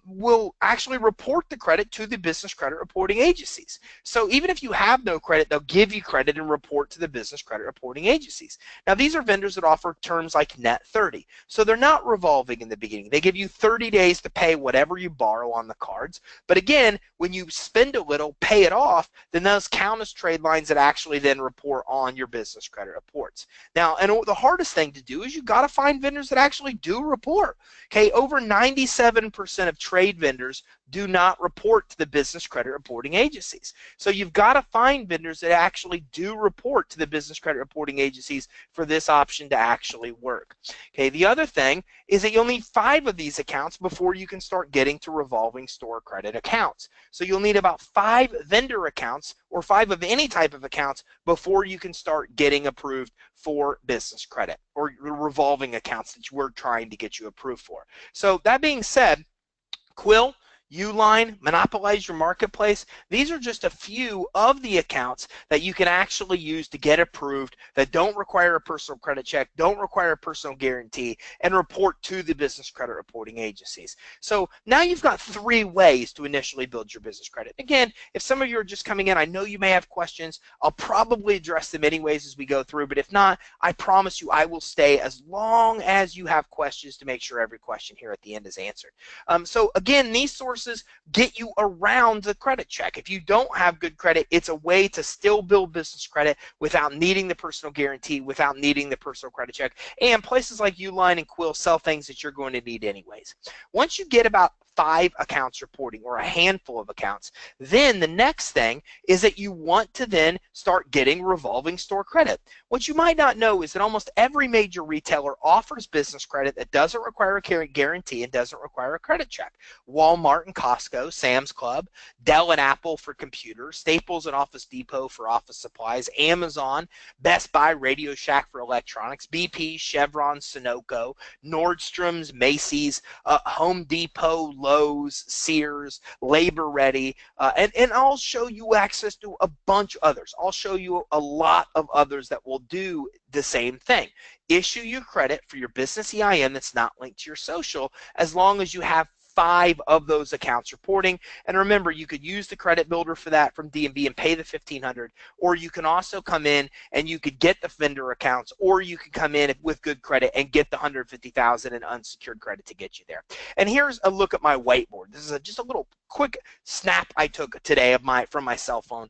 will actually report the credit to the business credit reporting agencies. So even if you have no credit, they'll give you credit and report to the business credit reporting agencies. Now these are vendors that offer terms like net 30. So they're not revolving in the beginning. They give you 30 days to pay whatever you borrow on the cards. But again, when you spend a little, pay it off, then those count as trade lines that actually then report on your business credit reports. Now, and the hardest thing to do is you got to find vendors that actually do report. Okay, over 97% of trade vendors do not report to the business credit reporting agencies. So you've got to find vendors that actually do report to the business credit reporting agencies for this option to actually work. Okay, the other thing is that you'll need 5 of these accounts before you can start getting to revolving store credit accounts. So you'll need about 5 vendor accounts or 5 of any type of accounts before you can start getting approved for business credit or revolving accounts that we're trying to get you approved for. So that being said, Quill, Uline, Monopolize Your Marketplace, these are just a few of the accounts that you can actually use to get approved that don't require a personal credit check, don't require a personal guarantee, and report to the business credit reporting agencies. So now you've got 3 ways to initially build your business credit. Again, if some of you are just coming in, I know you may have questions. I'll probably address them anyways as we go through, but if not, I promise you I will stay as long as you have questions to make sure every question here at the end is answered. So again, these sources get you around the credit check. If you don't have good credit, it's a way to still build business credit without needing the personal guarantee, without needing the personal credit check. And places like Uline and Quill sell things that you're going to need anyways. Once you get about 5 accounts reporting or a handful of accounts, then the next thing is that you want to then start getting revolving store credit. What you might not know is that almost every major retailer offers business credit that doesn't require a guarantee and doesn't require a credit check. Walmart and Costco, Sam's Club, Dell and Apple for computers, Staples and Office Depot for office supplies, Amazon, Best Buy, Radio Shack for electronics, BP, Chevron, Sunoco, Nordstrom's, Macy's, Home Depot, Lowe's, Sears, Labor Ready, and I'll show you access to a bunch of others. I'll show you a lot of others that will do the same thing. Issue you credit for your business EIN that's not linked to your social as long as you have 5 of those accounts reporting. And remember, you could use the credit builder for that from D&B and pay the $1,500, or you can also come in and you could get the vendor accounts, or you could come in with good credit and get the $150,000 in unsecured credit to get you there. And here's a look at my whiteboard. This is just a little quick snap I took today of from my cell phone.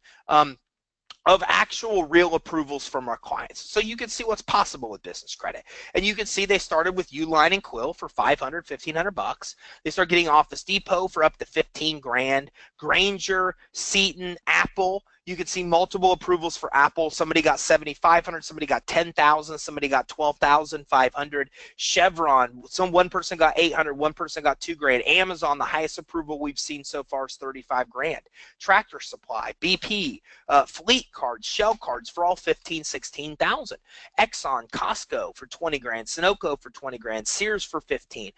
Of actual real approvals from our clients. So you can see what's possible with business credit. And you can see they started with Uline and Quill for $500, $1,500. They start getting Office Depot for up to 15 grand, Granger, Seton, Apple. You can see multiple approvals for Apple. Somebody got 7,500, somebody got 10,000, somebody got 12,500. Chevron, one person got 800, one person got 2 grand. Amazon, the highest approval we've seen so far is 35 grand. Tractor Supply, BP, Fleet Cards, Shell Cards for all 15, 16,000. Exxon, Costco for 20 grand, Sunoco for 20 grand, Sears for 15.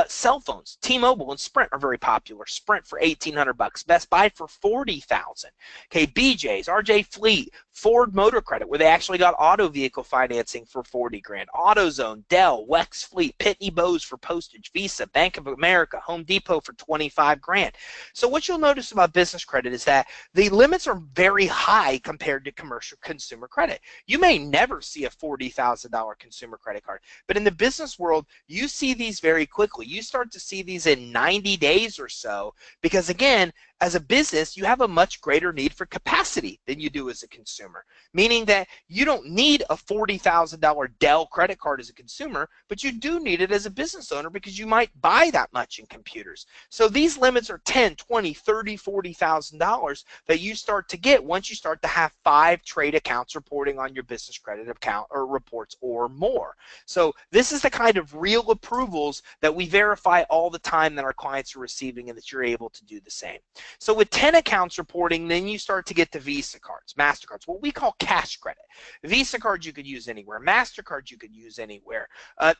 Cell phones, T-Mobile and Sprint are very popular. Sprint for 1,800 bucks, Best Buy for 40,000. Okay, BJ's, RJ Fleet Ford Motor Credit, where they actually got auto vehicle financing for 40 grand. AutoZone, Dell, Wex Fleet, Pitney Bowes for postage, Visa, Bank of America, Home Depot for 25 grand. So what you'll notice about business credit is that the limits are very high compared to commercial consumer credit. You may never see a $40,000 consumer credit card, but in the business world, you see these very quickly. You start to see these in 90 days or so, because again, as a business, you have a much greater need for capacity than you do as a consumer, meaning that you don't need a $40,000 Dell credit card as a consumer, but you do need it as a business owner because you might buy that much in computers. So these limits are $10, $20, $30, $40,000 that you start to get once you start to have 5 trade accounts reporting on your business credit account or reports or more. So this is the kind of real approvals that we verify all the time that our clients are receiving, and that you're able to do the same. So with 10 accounts reporting, then you start to get to Visa cards, MasterCards, what we call cash credit. Visa cards you could use anywhere. MasterCards you could use anywhere.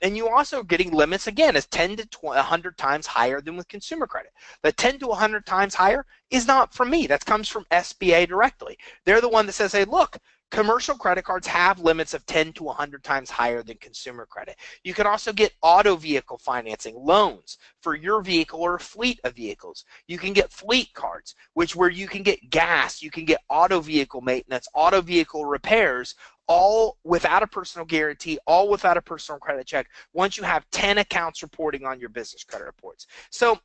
And you also are getting limits, again, as 10 to 100 times higher than with consumer credit. The 10 to 100 times higher is not from me. That comes from SBA directly. They're the one that says, hey, look, commercial credit cards have limits of 10 to 100 times higher than consumer credit. You can also get auto vehicle financing, loans for your vehicle or a fleet of vehicles. You can get fleet cards, where you can get gas, you can get auto vehicle maintenance, auto vehicle repairs, all without a personal guarantee, all without a personal credit check, once you have 10 accounts reporting on your business credit reports. So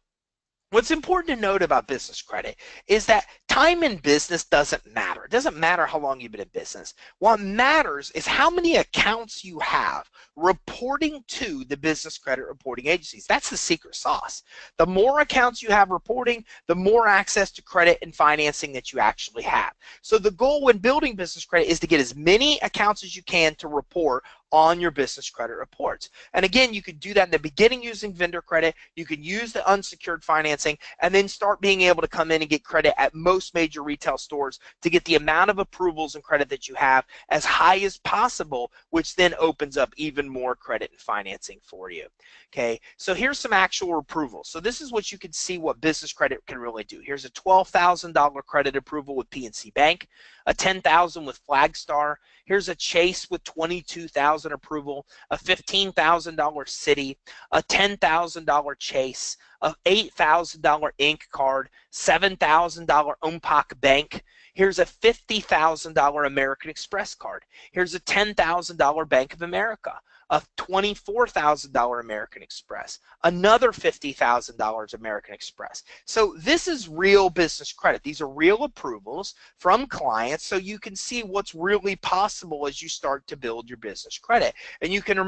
what's important to note about business credit is that time in business doesn't matter. It doesn't matter how long you've been in business. What matters is how many accounts you have reporting to the business credit reporting agencies. That's the secret sauce. The more accounts you have reporting, the more access to credit and financing that you actually have. So the goal when building business credit is to get as many accounts as you can to report on your business credit reports. And again, you could do that in the beginning using vendor credit. You can use the unsecured financing and then start being able to come in and get credit at most major retail stores to get the amount of approvals and credit that you have as high as possible, which then opens up even more credit and financing for you. Okay, so here's some actual approvals. So this is what you can see what business credit can really do. Here's a $12,000 credit approval with PNC Bank, a $10,000 with Flagstar. Here's a Chase with $22,000 approval, a $15,000 Citi, a $10,000 Chase, a $8,000 Inc. card, $7,000 Unpak Bank. Here's a $50,000 American Express card. Here's a $10,000 Bank of America, a $24,000 American Express, another $50,000 American Express. So this is real business credit. These are real approvals from clients, so you can see what's really possible as you start to build your business credit. And you can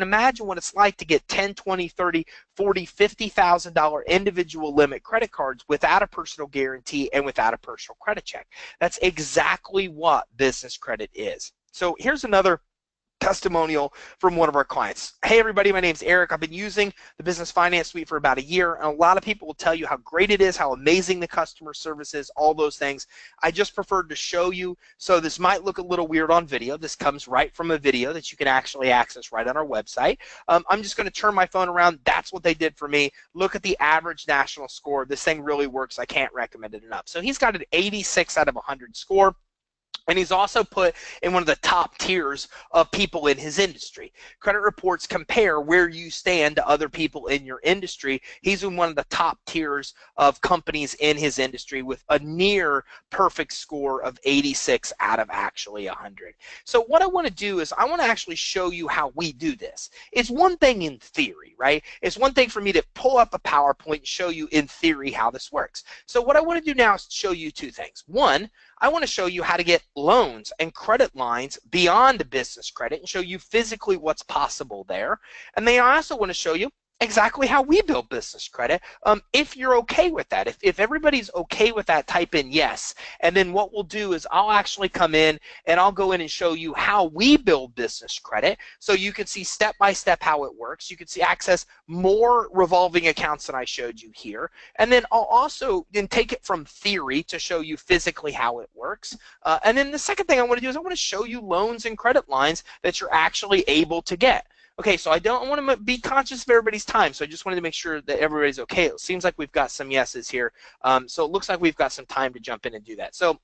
imagine what it's like to get 10, 20, 30, 40, $50,000 individual limit credit cards without a personal guarantee and without a personal credit check. That's exactly what business credit is. So here's another testimonial from one of our clients. Hey everybody, my name's Eric. I've been using the Business Finance Suite for about a year, and a lot of people will tell you how great it is, how amazing the customer service is, all those things. I just preferred to show you, so this might look a little weird on video. This comes right from a video that you can actually access right on our website. I'm just going to turn my phone around. That's what they did for me. Look at the average national score. This thing really works. I can't recommend it enough. So he's got an 86 out of 100 score. And he's also put in one of the top tiers of people in his industry. Credit reports compare where you stand to other people in your industry. He's in one of the top tiers of companies in his industry with a near perfect score of 86 out of actually 100. So what I want to do is I want to actually show you how we do this. It's one thing in theory, right? It's one thing for me to pull up a PowerPoint and show you in theory how this works. So what I want to do now is show you two things. One, I want to show you how to get loans and credit lines beyond business credit and show you physically what's possible there. And then I also want to show you exactly how we build business credit. If you're okay with that, if everybody's okay with that, type in yes. And then what we'll do is I'll actually come in and I'll go in and show you how we build business credit so you can see step by step how it works. You can see access more revolving accounts than I showed you here. And then I'll also then take it from theory to show you physically how it works. And then the second thing I want to do is I want to show you loans and credit lines that you're actually able to get. Okay, so I want to be conscious of everybody's time, so I just wanted to make sure that everybody's okay. It seems like we've got some yeses here, so it looks like we've got some time to jump in and do that. So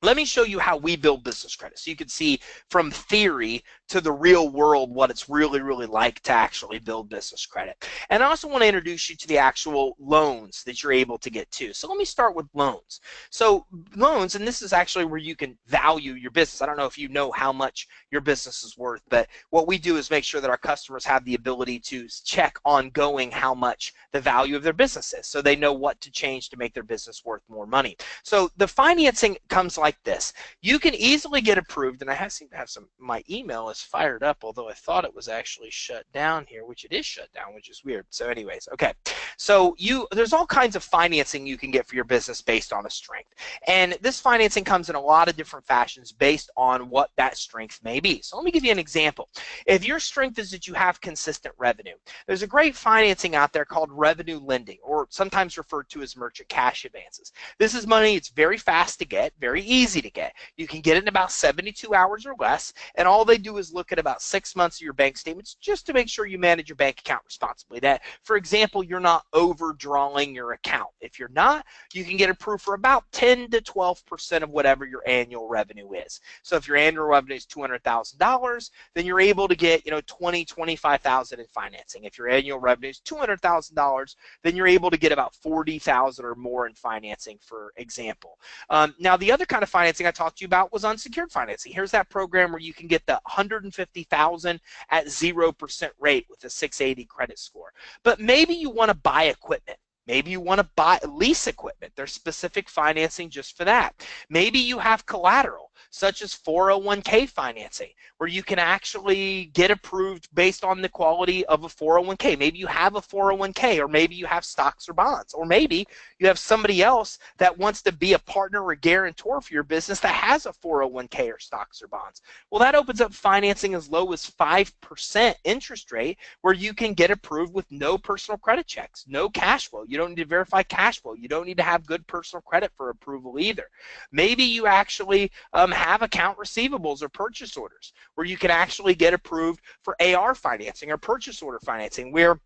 Let me show you how we build business credit so you can see from theory to the real world what it's really like to actually build business credit. And I also want to introduce you to the actual loans that you're able to get to. So let me start with loans. So loans, and this is actually where you can value your business. I don't know if you know how much your business is worth, but what we do is make sure that our customers have the ability to check ongoing how much the value of their business is, so they know what to change to make their business worth more money. So the financing comes like this. You can easily get approved, and I seem to have my email is fired up, although I thought it was actually shut down here, which it is shut down, which is weird. So anyways, okay. So there's all kinds of financing you can get for your business based on a strength. And this financing comes in a lot of different fashions based on what that strength may be. So let me give you an example. If your strength is that you have consistent revenue, there's a great financing out there called revenue lending, or sometimes referred to as merchant cash advances. This is money, it's very fast to get, very easy to get. You can get it in about 72 hours or less, and all they do is look at about 6 months of your bank statements just to make sure you manage your bank account responsibly. That, for example, you're not overdrawing your account. If you're not, you can get approved for about 10 to 12% of whatever your annual revenue is. So if your annual revenue is $200,000, then you're able to get, $25,000 in financing. If your annual revenue is $200,000, then you're able to get about $40,000 or more in financing, for example. Now, the other kind of financing I talked to you about was unsecured financing. Here's that program where you can get the $150,000 at 0% rate with a 680 credit score. But maybe you want to buy equipment. Maybe you want to lease equipment. There's specific financing just for that. Maybe you have collateral, such as 401k financing, where you can actually get approved based on the quality of a 401k. Maybe you have a 401k, or maybe you have stocks or bonds, or maybe you have somebody else that wants to be a partner or guarantor for your business that has a 401k or stocks or bonds. Well, that opens up financing as low as 5% interest rate, where you can get approved with no personal credit checks, no cash flow. You don't need to verify cash flow. You don't need to have good personal credit for approval either. Maybe you actually have account receivables or purchase orders where you can actually get approved for AR financing or purchase order financing, where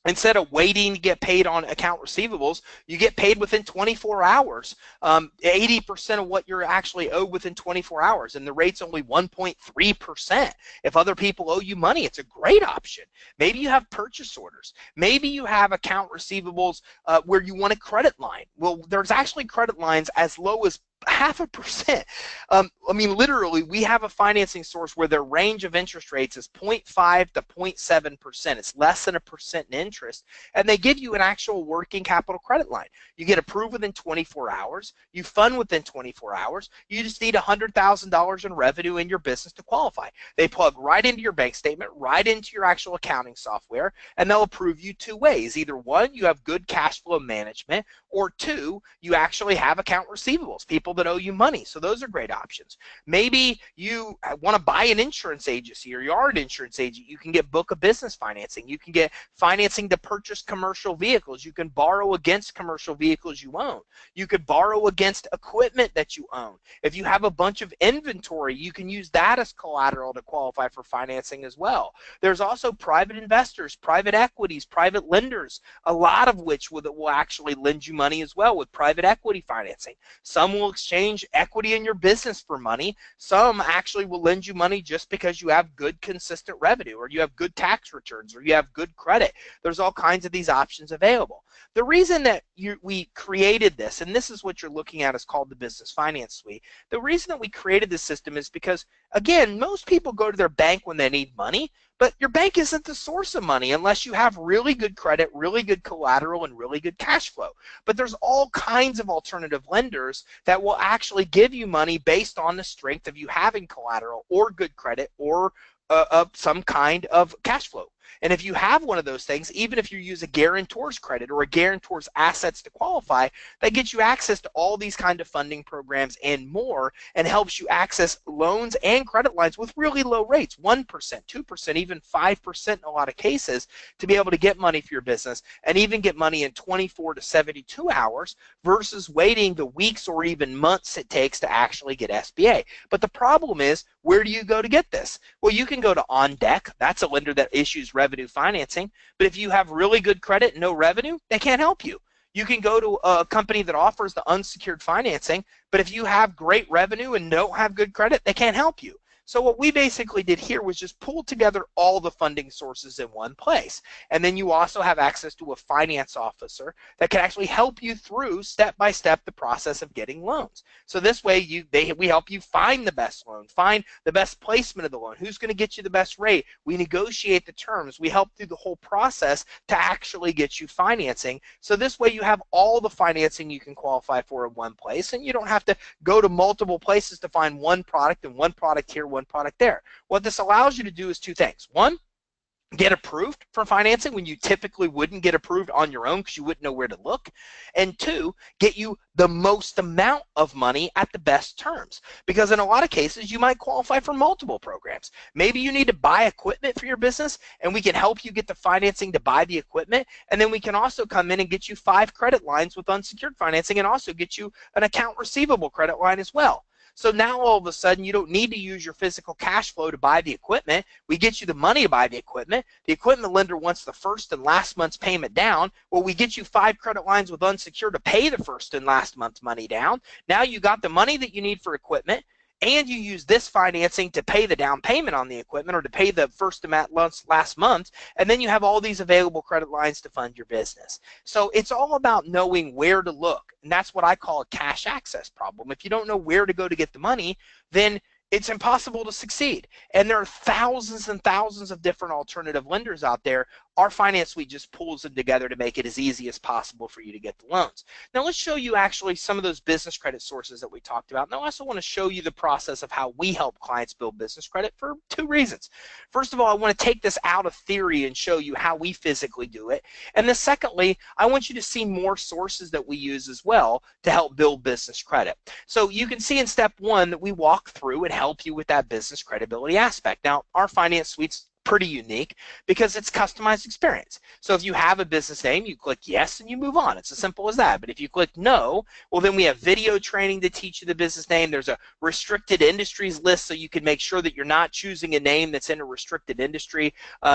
instead of waiting to get paid on account receivables, you get paid within 24 hours, 80% of what you're actually owed within 24 hours, and the rate's only 1.3%. If other people owe you money, it's a great option. Maybe you have purchase orders. Maybe you have account receivables where you want a credit line. Well, there's actually credit lines as low as 0.5%. I mean, literally, we have a financing source where their range of interest rates is 0.5 to 0.7%. It's less than 1% in interest, and they give you an actual working capital credit line. You get approved within 24 hours. You fund within 24 hours. You just need $100,000 in revenue in your business to qualify. They plug right into your bank statement, right into your actual accounting software, and they'll approve you two ways. Either one, you have good cash flow management, or two, you actually have account receivables, people that owe you money. So those are great options. Maybe you want to buy an insurance agency, or you are an insurance agent. You can get book of business financing. You can get financing to purchase commercial vehicles. You can borrow against commercial vehicles you own. You could borrow against equipment that you own. If you have a bunch of inventory, you can use that as collateral to qualify for financing as well. There's also private investors, private equities, private lenders, a lot of which will actually lend you money as well with private equity financing. Some will exchange equity in your business for money. Some actually will lend you money just because you have good consistent revenue, or you have good tax returns, or you have good credit. There's all kinds of these options available. The reason that we created this, and this is what you're looking at, is called the Business Finance Suite. The reason that we created this system is because, again, most people go to their bank when they need money, but your bank isn't the source of money unless you have really good credit, really good collateral, and really good cash flow. But there's all kinds of alternative lenders that will actually give you money based on the strength of you having collateral or good credit or some kind of cash flow. And if you have one of those things, even if you use a guarantor's credit or a guarantor's assets to qualify, that gets you access to all these kind of funding programs and more, and helps you access loans and credit lines with really low rates, 1%, 2%, even 5% in a lot of cases, to be able to get money for your business, and even get money in 24 to 72 hours versus waiting the weeks or even months it takes to actually get SBA. But the problem is, where do you go to get this? Well, you can go to On Deck. That's a lender that issues revenue financing. But if you have really good credit and no revenue, they can't help you. You can go to a company that offers the unsecured financing, but if you have great revenue and don't have good credit, they can't help you. So what we basically did here was just pull together all the funding sources in one place. And then you also have access to a finance officer that can actually help you through step by step the process of getting loans. So this way we help you find the best loan, find the best placement of the loan, who's going to get you the best rate. We negotiate the terms. We help through the whole process to actually get you financing. So this way you have all the financing you can qualify for in one place, and you don't have to go to multiple places to find one product and one product here, one product there. What this allows you to do is two things. One, get approved for financing when you typically wouldn't get approved on your own because you wouldn't know where to look. And two, get you the most amount of money at the best terms. Because in a lot of cases, you might qualify for multiple programs. Maybe you need to buy equipment for your business, and we can help you get the financing to buy the equipment. And then we can also come in and get you 5 credit lines with unsecured financing and also get you an account receivable credit line as well. So now all of a sudden you don't need to use your physical cash flow to buy the equipment. We get you the money to buy the equipment. The equipment lender wants the first and last month's payment down. Well, we get you 5 credit lines with unsecured to pay the first and last month's money down. Now you got the money that you need for equipment, and you use this financing to pay the down payment on the equipment or to pay the first and last month, and then you have all these available credit lines to fund your business. So it's all about knowing where to look, and that's what I call a cash access problem. If you don't know where to go to get the money, then it's impossible to succeed. And there are thousands and thousands of different alternative lenders out there. Our finance suite just pulls them together to make it as easy as possible for you to get the loans. Now let's show you actually some of those business credit sources that we talked about. And I also want to show you the process of how we help clients build business credit for 2 reasons. First of all, I want to take this out of theory and show you how we physically do it. And then secondly, I want you to see more sources that we use as well to help build business credit. So you can see in step 1 that we walk through and help you with that business credibility aspect. Now, our finance suite's pretty unique because it's customized experience. So if you have a business name, you click yes and you move on. It's as simple as that. But if you click no, well, then we have video training to teach you the business name. There's a restricted industries list so you can make sure that you're not choosing a name that's in a restricted industry.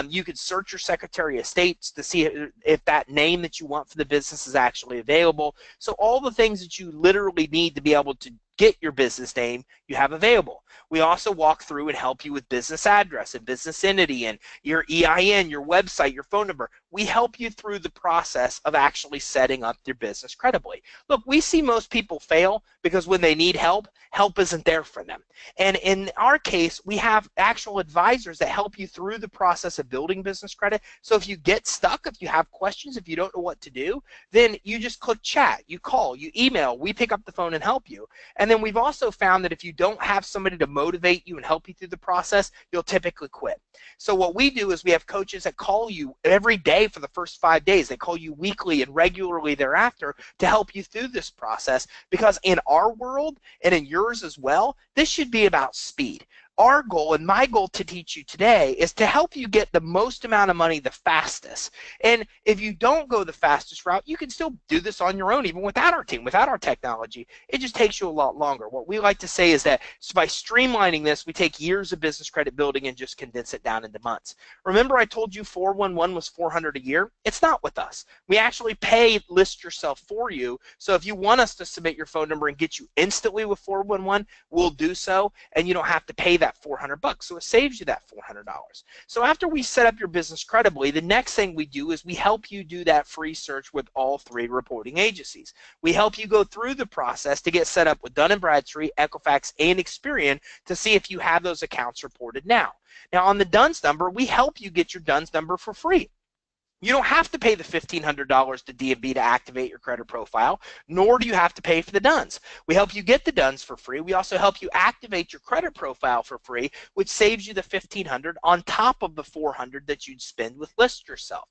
You can search your Secretary of State to see if that name that you want for the business is actually available. So all the things that you literally need to be able to get your business name, you have available. We also walk through and help you with business address and business entity and your EIN, your website, your phone number. We help you through the process of actually setting up your business credibly. Look, we see most people fail because when they need help, help isn't there for them. And in our case, we have actual advisors that help you through the process of building business credit. So if you get stuck, if you have questions, if you don't know what to do, then you just click chat, you call, you email, we pick up the phone and help you. And then we've also found that if you don't have somebody to motivate you and help you through the process, you'll typically quit. So what we do is we have coaches that call you every day for the first 5 days. They call you weekly and regularly thereafter to help you through this process, because in our world and in yours as well, this should be about speed. Our goal and my goal to teach you today is to help you get the most amount of money the fastest. And if you don't go the fastest route, you can still do this on your own, even without our team, without our technology. It just takes you a lot longer. What we like to say is that by streamlining this, we take years of business credit building and just condense it down into months. Remember I told you 411 was $400 a year? It's not with us. We actually pay List Yourself for you. So if you want us to submit your phone number and get you instantly with 411, we'll do so, and you don't have to pay that $400, so it saves you that $400. So after we set up your business credibly, the next thing we do is we help you do that free search with all 3 reporting agencies. We help you go through the process to get set up with Dun & Bradstreet, Equifax, and Experian to see if you have those accounts reported now. Now on the DUNS number, we help you get your DUNS number for free. You don't have to pay the $1,500 to D&B to activate your credit profile, nor do you have to pay for the DUNS. We help you get the DUNS for free. We also help you activate your credit profile for free, which saves you the $1,500 on top of the $400 that you'd spend with List Yourself.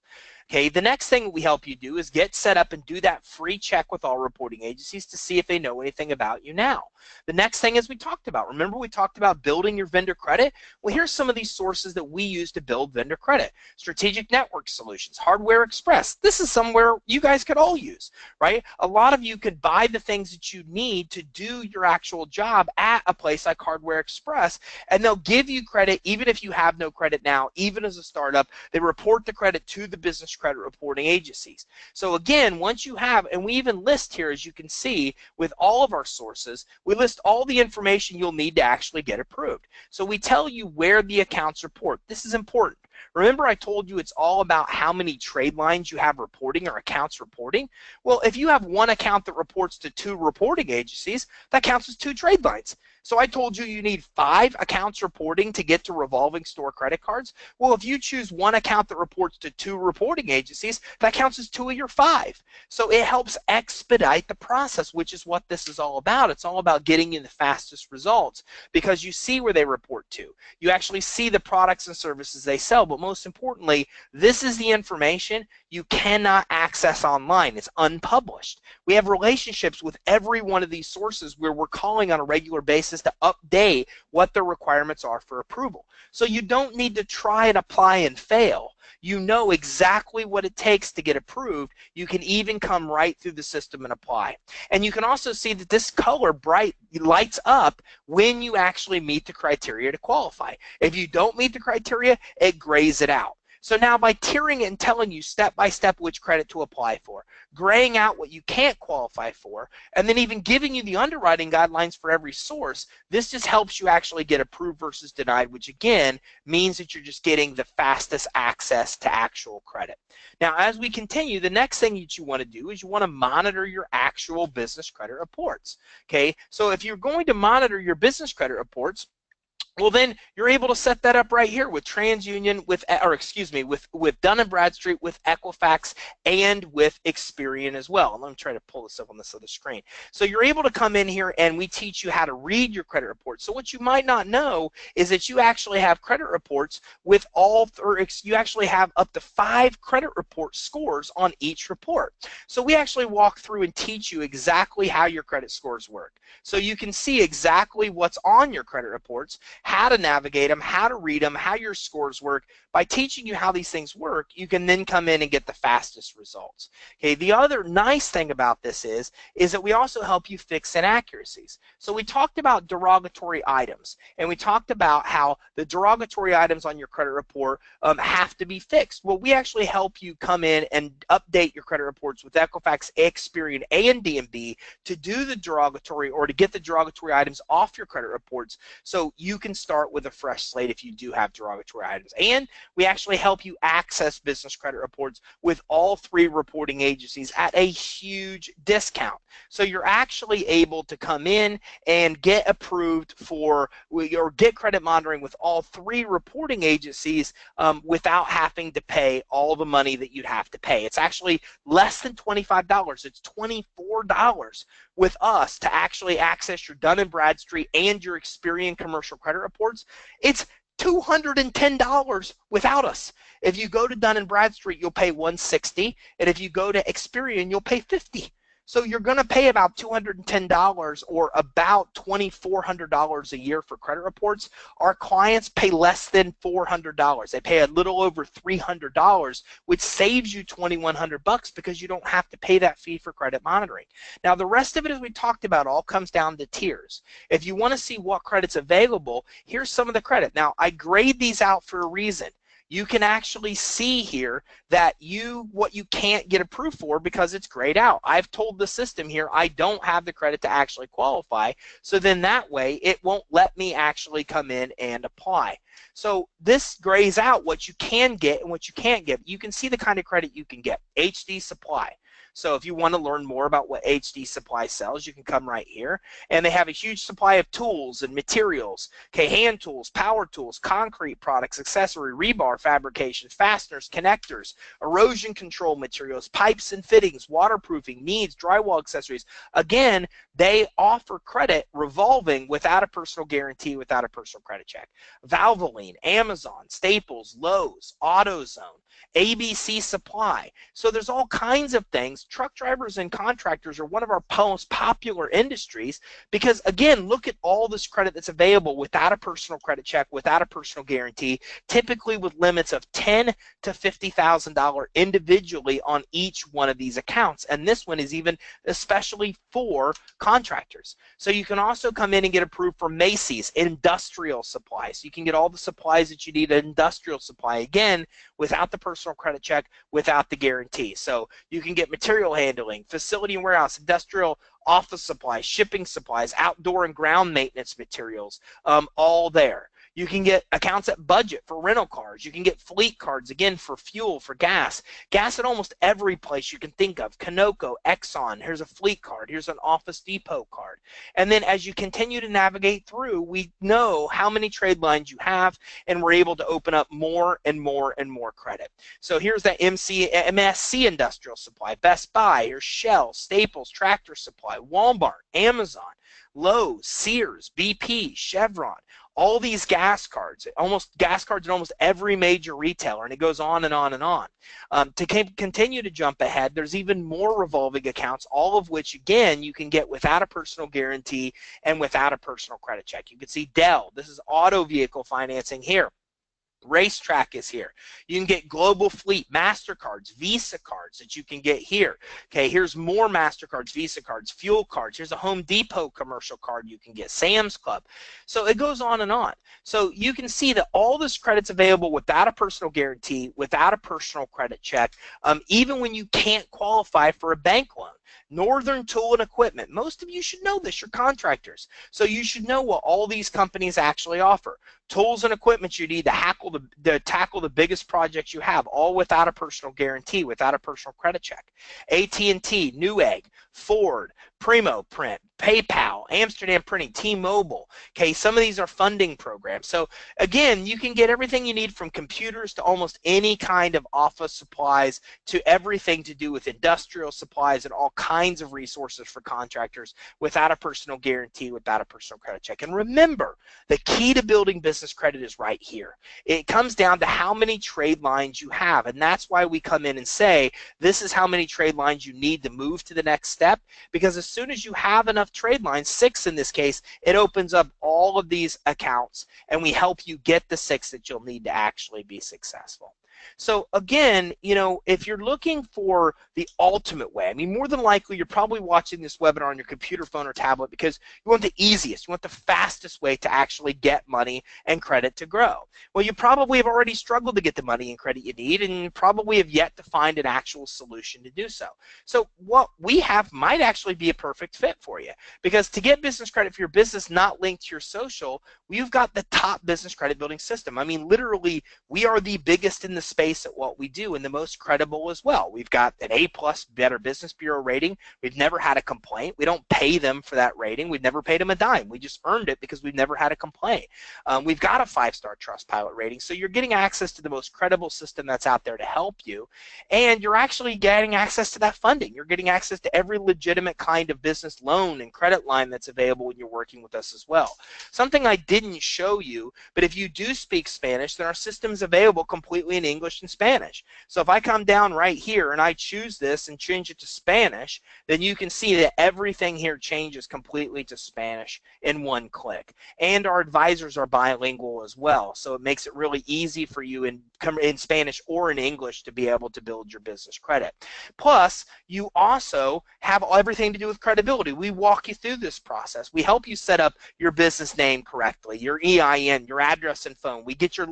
Okay, the next thing we help you do is get set up and do that free check with all reporting agencies to see if they know anything about you now. The next thing is we talked about. Remember we talked about building your vendor credit? Well, here's some of these sources that we use to build vendor credit. Strategic Network Solutions, Hardware Express. This is somewhere you guys could all use, right? A lot of you could buy the things that you need to do your actual job at a place like Hardware Express, and they'll give you credit even if you have no credit now, even as a startup. They report the credit to the business credit reporting agencies. So again, once you have, and we even list here, as you can see, with all of our sources, we list all the information you'll need to actually get approved. So we tell you where the accounts report. This is important. Remember I told you it's all about how many trade lines you have reporting or accounts reporting? Well, if you have one account that reports to 2 reporting agencies, that counts as 2 trade lines. So I told you you need 5 accounts reporting to get to revolving store credit cards. Well, if you choose one account that reports to 2 reporting agencies, that counts as 2 of your 5. So it helps expedite the process, which is what this is all about. It's all about getting you the fastest results because you see where they report to. You actually see the products and services they sell, but most importantly, this is the information you cannot access online. It's unpublished. We have relationships with every one of these sources where we're calling on a regular basis to update what the requirements are for approval. So you don't need to try and apply and fail. You know exactly what it takes to get approved. You can even come right through the system and apply. And you can also see that this color bright lights up when you actually meet the criteria to qualify. If you don't meet the criteria, it grays it out. So now by tiering it and telling you step by step which credit to apply for, graying out what you can't qualify for, and then even giving you the underwriting guidelines for every source, this just helps you actually get approved versus denied, which again means that you're just getting the fastest access to actual credit. Now, as we continue, the next thing that you want to do is you want to monitor your actual business credit reports. Okay, so if you're going to monitor your business credit reports, well, then you're able to set that up right here with TransUnion, with Dun & Bradstreet, with Equifax, and with Experian as well. And let me try to pull this up on this other screen. So you're able to come in here and we teach you how to read your credit report. So what you might not know is that you actually have credit reports with you actually have up to 5 credit report scores on each report. So we actually walk through and teach you exactly how your credit scores work. So you can see exactly what's on your credit reports, how to navigate them, how to read them, how your scores work. By teaching you how these things work, you can then come in and get the fastest results. Okay, the other nice thing about this is that we also help you fix inaccuracies. So we talked about derogatory items, and we talked about how the derogatory items on your credit report have to be fixed. Well, we actually help you come in and update your credit reports with Equifax, Experian, and DMB to do the derogatory or to get the derogatory items off your credit reports so you can start with a fresh slate if you do have derogatory items. And we actually help you access business credit reports with all 3 reporting agencies at a huge discount. So you're actually able to come in and get approved for or get credit monitoring with all 3 reporting agencies without having to pay all the money that you'd have to pay. It's actually less than $25. It's $24 with us to actually access your Dun & Bradstreet and your Experian commercial credit reports. It's $210 without us. If you go to Dun & Bradstreet, you'll pay $160, and if you go to Experian, you'll pay $50. So you're going to pay about $210 or about $2,400 a year for credit reports. Our clients pay less than $400. They pay a little over $300, which saves you $2,100 because you don't have to pay that fee for credit monitoring. Now, the rest of it, as we talked about, all comes down to tiers. If you want to see what credit's available, here's some of the credit. Now, I grade these out for a reason. You can actually see here that what you can't get approved for because it's grayed out. I've told the system here I don't have the credit to actually qualify, so then that way it won't let me actually come in and apply. So this grays out what you can get and what you can't get. You can see the kind of credit you can get. HD Supply. So if you want to learn more about what HD Supply sells, you can come right here. And they have a huge supply of tools and materials, okay, hand tools, power tools, concrete products, accessory, rebar fabrication, fasteners, connectors, erosion control materials, pipes and fittings, waterproofing, needs, drywall accessories. Again, they offer credit revolving without a personal guarantee, without a personal credit check. Valvoline, Amazon, Staples, Lowe's, AutoZone, ABC Supply. So there's all kinds of things things, truck drivers and contractors are one of our most popular industries because, again, look at all this credit that's available without a personal credit check, without a personal guarantee, typically with limits of $10,000 to $50,000 individually on each one of these accounts. And this one is even especially for contractors. So you can also come in and get approved for Macy's industrial supplies. You can get all the supplies that you need at industrial supply, again, without the personal credit check, without the guarantee. So you can get material handling, facility and warehouse, industrial office supplies, shipping supplies, outdoor and ground maintenance materials, all there. You can get accounts at budget for rental cars. You can get fleet cards, again, for fuel, for gas. Gas at almost every place you can think of. Conoco, Exxon, here's a fleet card. Here's an Office Depot card. And then as you continue to navigate through, we know how many trade lines you have, and we're able to open up more and more and more credit. So here's that MSC Industrial Supply, Best Buy, here's Shell, Staples, Tractor Supply, Walmart, Amazon, Lowe's, Sears, BP, Chevron. All these gas cards in almost every major retailer, and it goes on and on and on. To continue to jump ahead, there's even more revolving accounts, all of which, again, you can get without a personal guarantee and without a personal credit check. You can see Dell. This is auto vehicle financing here. Racetrack is here. You can get Global Fleet, MasterCards, Visa cards that you can get here. Okay, here's more MasterCards, Visa cards, fuel cards. Here's a Home Depot commercial card you can get, Sam's Club. So it goes on and on. So you can see that all this credit's available without a personal guarantee, without a personal credit check, even when you can't qualify for a bank loan. Northern Tool and Equipment. Most of you should know this. You're contractors. So you should know what all these companies actually offer. Tools and equipment you need to tackle the biggest projects you have, all without a personal guarantee, without a personal credit check. AT&T, Newegg, Ford, Primo Print, PayPal, Amsterdam Printing, T-Mobile. Okay, some of these are funding programs. So again, you can get everything you need from computers to almost any kind of office supplies to everything to do with industrial supplies and all kinds of resources for contractors without a personal guarantee, without a personal credit check. And remember, the key to building business credit is right here. It comes down to how many trade lines you have, and that's why we come in and say this is how many trade lines you need to move to the next step, because as soon as you have enough trade lines, 6 in this case, it opens up all of these accounts, and we help you get the 6 that you'll need to actually be successful. So again, you know, if you're looking for the ultimate way, I mean, more than likely you're probably watching this webinar on your computer, phone, or tablet because you want the easiest, you want the fastest way to actually get money and credit to grow. Well, you probably have already struggled to get the money and credit you need, and you probably have yet to find an actual solution to do so. So what we have might actually be a perfect fit for you, because to get business credit for your business not linked to your social, we've got the top business credit building system. I mean, literally, we are the biggest in the space at what we do and the most credible as well. We've got an A+ Better Business Bureau rating. We've never had a complaint. We don't pay them for that rating. We've never paid them a dime. We just earned it because we've never had a complaint. We've got a 5-star Trustpilot rating, so you're getting access to the most credible system that's out there to help you, and you're actually getting access to that funding. You're getting access to every legitimate kind of business loan and credit line that's available when you're working with us as well. Something I didn't show you, but if you do speak Spanish, then our system's available completely in English and Spanish. So if I come down right here and I choose this and change it to Spanish, then you can see that everything here changes completely to Spanish in one click. And our advisors are bilingual as well, so it makes it really easy for you in Spanish or in English to be able to build your business credit. Plus, you also have everything to do with credibility. We walk you through this process. We help you set up your business name correctly, your EIN, your address and phone. We get your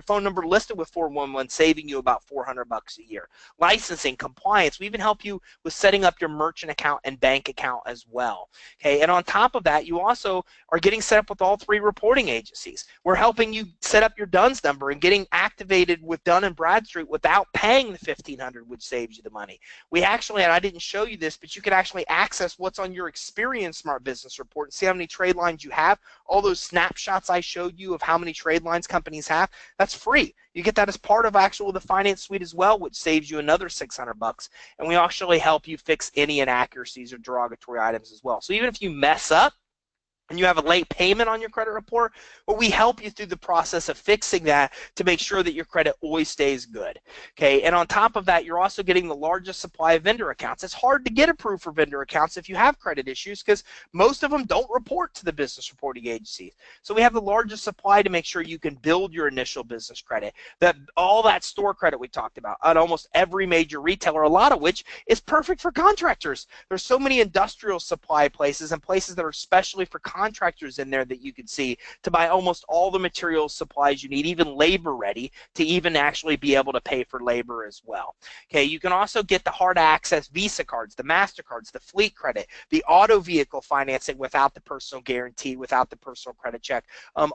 phone number listed with 411, saving you about $400 a year. Licensing, compliance, we even help you with setting up your merchant account and bank account as well. Okay, and on top of that, you also are getting set up with all 3 reporting agencies. We're helping you set up your DUNS number and getting activated with Dun & Bradstreet without paying the $1,500, which saves you the money. We actually, and I didn't show you this, but you can actually access what's on your Experian Smart Business Report and see how many trade lines you have. All those snapshots I showed you of how many trade lines companies have, that's free. You get that as part of the finance suite as well, which saves you another $600. And we actually help you fix any inaccuracies or derogatory items as well. So even if you mess up, and you have a late payment on your credit report, well, we help you through the process of fixing that to make sure that your credit always stays good. Okay, and on top of that, you're also getting the largest supply of vendor accounts. It's hard to get approved for vendor accounts if you have credit issues because most of them don't report to the business reporting agencies. So we have the largest supply to make sure you can build your initial business credit. That all that store credit we talked about at almost every major retailer, a lot of which is perfect for contractors. There's so many industrial supply places and places that are especially for contractors in there that you can see to buy almost all the materials, supplies you need, even labor ready to even actually be able to pay for labor as well. Okay, you can also get the hard access Visa cards, the MasterCards, the fleet credit, the auto vehicle financing without the personal guarantee, without the personal credit check,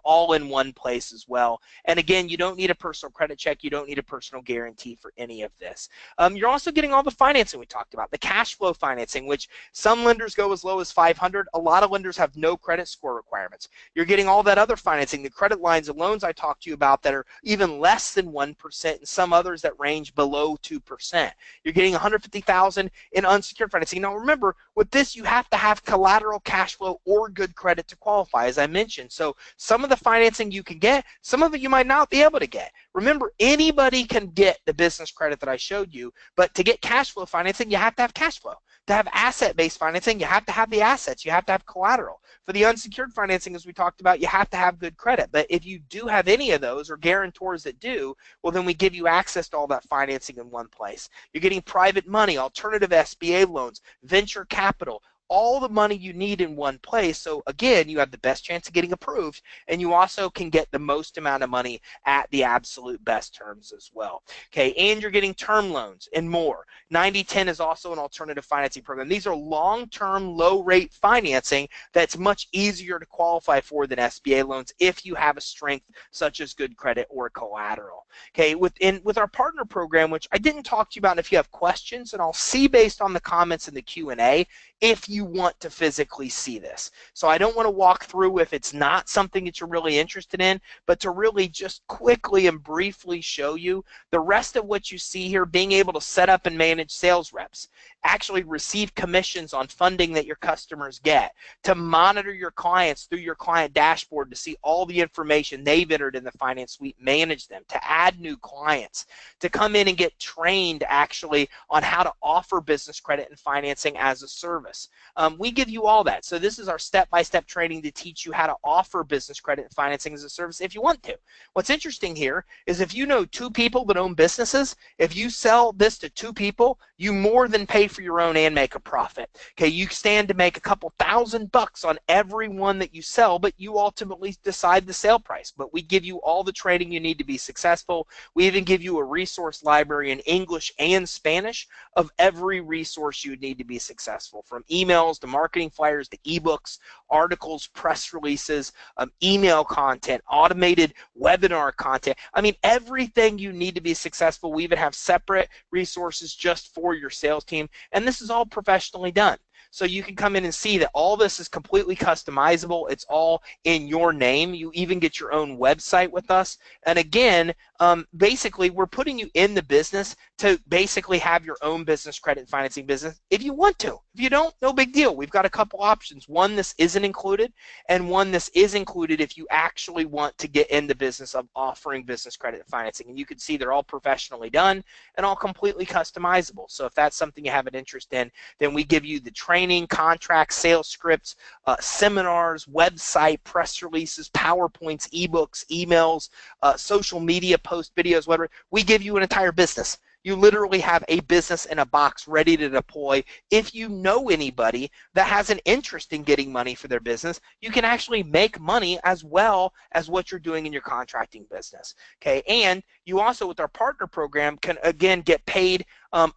all in one place as well. And again, you don't need a personal credit check, you don't need a personal guarantee for any of this. You're also getting all the financing we talked about, the cash flow financing, which some lenders go as low as 500. A lot of lenders have no credit score requirements. You're getting all that other financing, the credit lines and loans I talked to you about that are even less than 1% and some others that range below 2%. You're getting $150,000 in unsecured financing. Now remember, with this you have to have collateral, cash flow, or good credit to qualify, as I mentioned. So some of the financing you can get, some of it you might not be able to get. Remember, anybody can get the business credit that I showed you, but to get cash flow financing, you have to have cash flow. To have asset-based financing, you have to have the assets. You have to have collateral. For the unsecured financing, as we talked about, you have to have good credit. But if you do have any of those or guarantors that do, well, then we give you access to all that financing in one place. You're getting private money, alternative SBA loans, venture capital, all the money you need in one place. So again, you have the best chance of getting approved, and you also can get the most amount of money at the absolute best terms as well. Okay, and you're getting term loans and more. 90/10 is also an alternative financing program. These are long-term, low-rate financing that's much easier to qualify for than SBA loans if you have a strength such as good credit or collateral. Okay, with our partner program, which I didn't talk to you about, and if you have questions, and I'll see based on the comments in the Q&A, if you want to physically see this. So I don't want to walk through if it's not something that you're really interested in, but to really just quickly and briefly show you the rest of what you see here, being able to set up and manage sales reps, actually receive commissions on funding that your customers get, to monitor your clients through your client dashboard to see all the information they've entered in the finance suite, manage them, to add new clients, to come in and get trained actually on how to offer business credit and financing as a service. We give you all that. So this is our step-by-step training to teach you how to offer business credit and financing as a service if you want to. What's interesting here is if you know 2 people that own businesses, if you sell this to 2 people, you more than pay for your own and make a profit. Okay, you stand to make a couple $1,000 on every one that you sell, but you ultimately decide the sale price. But we give you all the training you need to be successful. We even give you a resource library in English and Spanish of every resource you would need to be successful, from emails to marketing flyers to ebooks, articles, press releases, email content, automated webinar content. I mean, everything you need to be successful. We even have separate resources just for your sales team, and this is all professionally done. So you can come in and see that all this is completely customizable. It's all in your name. You even get your own website with us. And again, basically, we're putting you in the business to basically have your own business credit financing business if you want to. If you don't, no big deal. We've got a couple options. One, this isn't included, and one, this is included if you actually want to get in the business of offering business credit and financing. And you can see they're all professionally done and all completely customizable. So if that's something you have an interest in, then we give you the training, contracts, sales scripts, seminars, website, press releases, PowerPoints, ebooks, emails, social media post videos, whatever. We give you an entire business. You literally have a business in a box ready to deploy. If you know anybody that has an interest in getting money for their business, you can actually make money as well as what you're doing in your contracting business. Okay, and you also, with our partner program, can again get paid on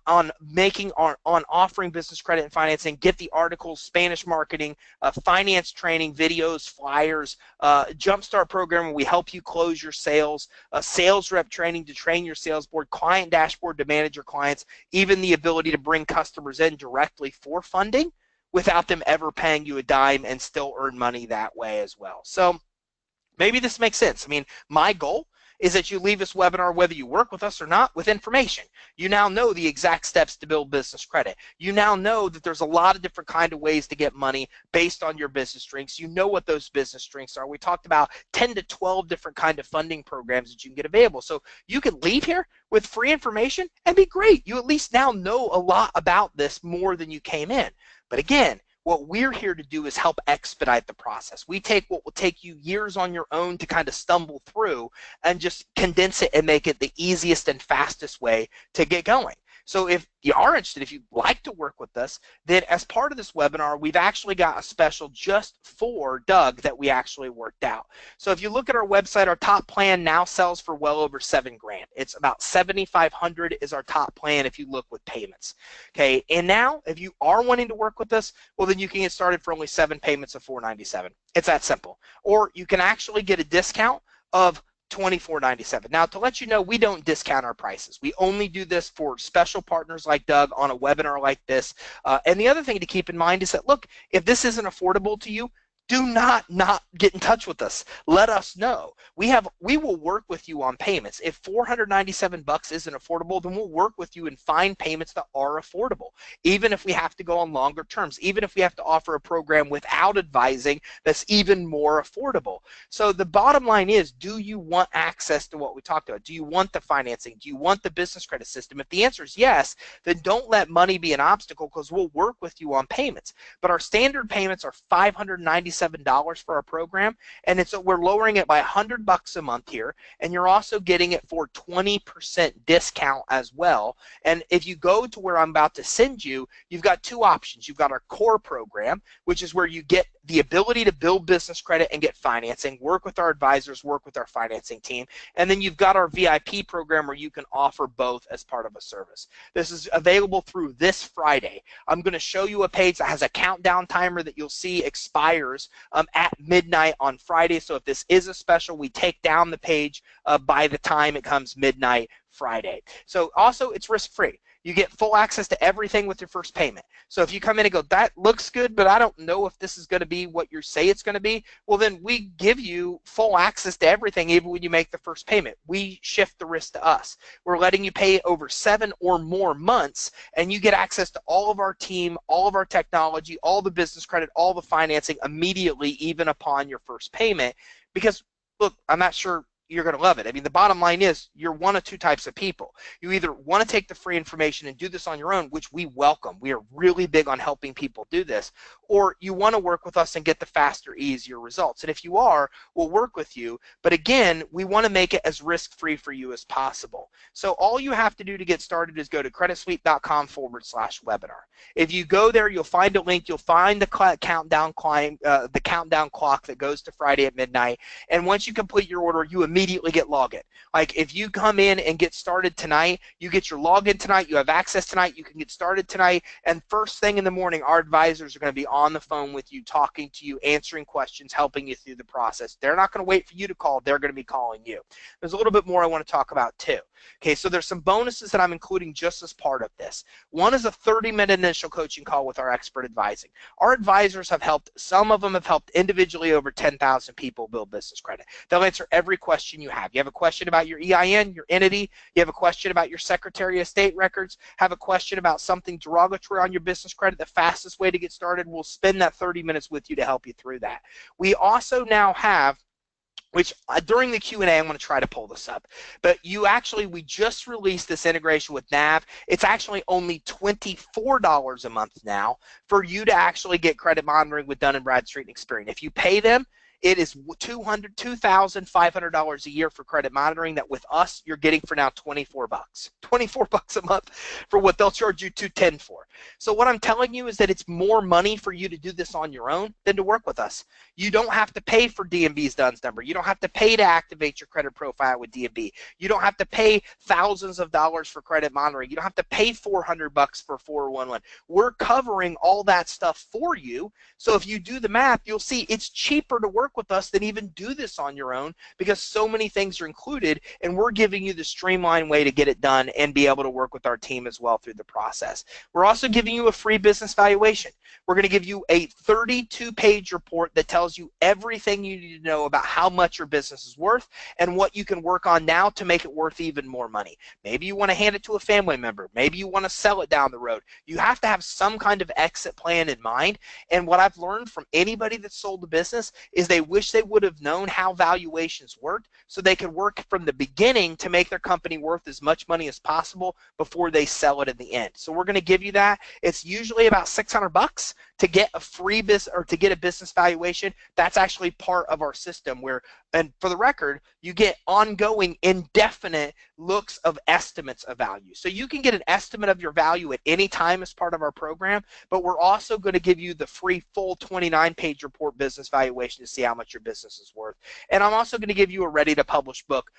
offering business credit and financing, get the articles, Spanish marketing, finance training, videos, flyers, Jumpstart program where we help you close your sales, sales rep training to train your sales board, client dashboard to manage your clients, even the ability to bring customers in directly for funding without them ever paying you a dime and still earn money that way as well. So maybe this makes sense. I mean, my goal is that you leave this webinar, whether you work with us or not, with information. You now know the exact steps to build business credit. You now know that there's a lot of different kind of ways to get money based on your business strengths. You know what those business strengths are. We talked about 10 to 12 different kind of funding programs that you can get available. So you can leave here with free information and be great. You at least now know a lot about this more than you came in. But again, what we're here to do is help expedite the process. We take what will take you years on your own to kind of stumble through and just condense it and make it the easiest and fastest way to get going. So if you are interested, if you'd like to work with us, then as part of this webinar, we've actually got a special just for Doug that we actually worked out. So if you look at our website, our top plan now sells for well over $7 grand. It's about $7,500 is our top plan if you look with payments. Okay, and now if you are wanting to work with us, well then you can get started for only 7 payments of $497. It's that simple. Or you can actually get a discount of $24.97. Now, to let you know, we don't discount our prices. We only do this for special partners like Doug on a webinar like this. And the other thing to keep in mind is that, look, if this isn't affordable to you, do not get in touch with us. Let us know. We will work with you on payments. If $497 isn't affordable, then we'll work with you and find payments that are affordable. Even if we have to go on longer terms, even if we have to offer a program without advising that's even more affordable. So the bottom line is, do you want access to what we talked about? Do you want the financing? Do you want the business credit system? If the answer is yes, then don't let money be an obstacle, because we'll work with you on payments. But our standard payments are $597 for our program, and we're lowering it by $100 a month here, and you're also getting it for 20% discount as well. And if you go to where I'm about to send you, you've got 2 options. You've got our core program, which is where you get the ability to build business credit and get financing, work with our advisors, work with our financing team, and then you've got our VIP program where you can offer both as part of a service. This is available through this Friday. I'm going to show you a page that has a countdown timer that you'll see expires at midnight on Friday. So if this is a special, we take down the page by the time it comes midnight Friday. So also, it's risk-free. You get full access to everything with your first payment. So if you come in and go, that looks good, but I don't know if this is going to be what you say it's going to be, well, then we give you full access to everything even when you make the first payment. We shift the risk to us. We're letting you pay over 7 or more months, and you get access to all of our team, all of our technology, all the business credit, all the financing immediately, even upon your first payment. Because, look, I'm not sure you're going to love it. I mean, the bottom line is you're one of 2 types of people. You either want to take the free information and do this on your own, which we welcome. We are really big on helping people do this. Or you want to work with us and get the faster, easier results. And if you are, we'll work with you. But again, we want to make it as risk-free for you as possible. So all you have to do to get started is go to creditsuite.com/webinar. If you go there, you'll find a link. You'll find the countdown clock that goes to Friday at midnight. And once you complete your order, you immediately get login. Like if you come in and get started tonight, you get your login tonight, you have access tonight, you can get started tonight, and first thing in the morning, our advisors are going to be on the phone with you, talking to you, answering questions, helping you through the process. They're not going to wait for you to call, they're going to be calling you. There's a little bit more I want to talk about too. Okay, so there's some bonuses that I'm including just as part of this. One is a 30-minute initial coaching call with our expert advising. Our advisors have helped, some of them have helped individually over 10,000 people build business credit. They'll answer every question you have. You have a question about your EIN, your entity, you have a question about your Secretary of State records, have a question about something derogatory on your business credit, the fastest way to get started, we'll spend that 30 minutes with you to help you through that. We also now have, which during the Q&A, I'm going to try to pull this up. But we just released this integration with NAV. It's actually only $24 a month now for you to actually get credit monitoring with Dun & Bradstreet and Experian. If you pay them, it is $2,500 a year for credit monitoring that with us you're getting for now $24. $24 a month for what they'll charge you $210 for. So what I'm telling you is that it's more money for you to do this on your own than to work with us. You don't have to pay for DMB's DUNS number. You don't have to pay to activate your credit profile with DMB. You don't have to pay thousands of dollars for credit monitoring. You don't have to pay $400 for 411. We're covering all that stuff for you. So if you do the math, you'll see it's cheaper to work work with us, then even do this on your own, because so many things are included, and we're giving you the streamlined way to get it done and be able to work with our team as well through the process. We're also giving you a free business valuation. We're going to give you a 32-page report that tells you everything you need to know about how much your business is worth and what you can work on now to make it worth even more money. Maybe you want to hand it to a family member. Maybe you want to sell it down the road. You have to have some kind of exit plan in mind. And what I've learned from anybody that's sold a business is they wish they would have known how valuations worked so they could work from the beginning to make their company worth as much money as possible before they sell it in the end. So we're going to give you that. It's usually about $600 to get a free business, or to get a business valuation. That's actually part of our system where, and for the record, you get ongoing indefinite looks of estimates of value. So you can get an estimate of your value at any time as part of our program, but we're also going to give you the free full 29-page report business valuation to see how much your business is worth. And I'm also going to give you a ready to publish book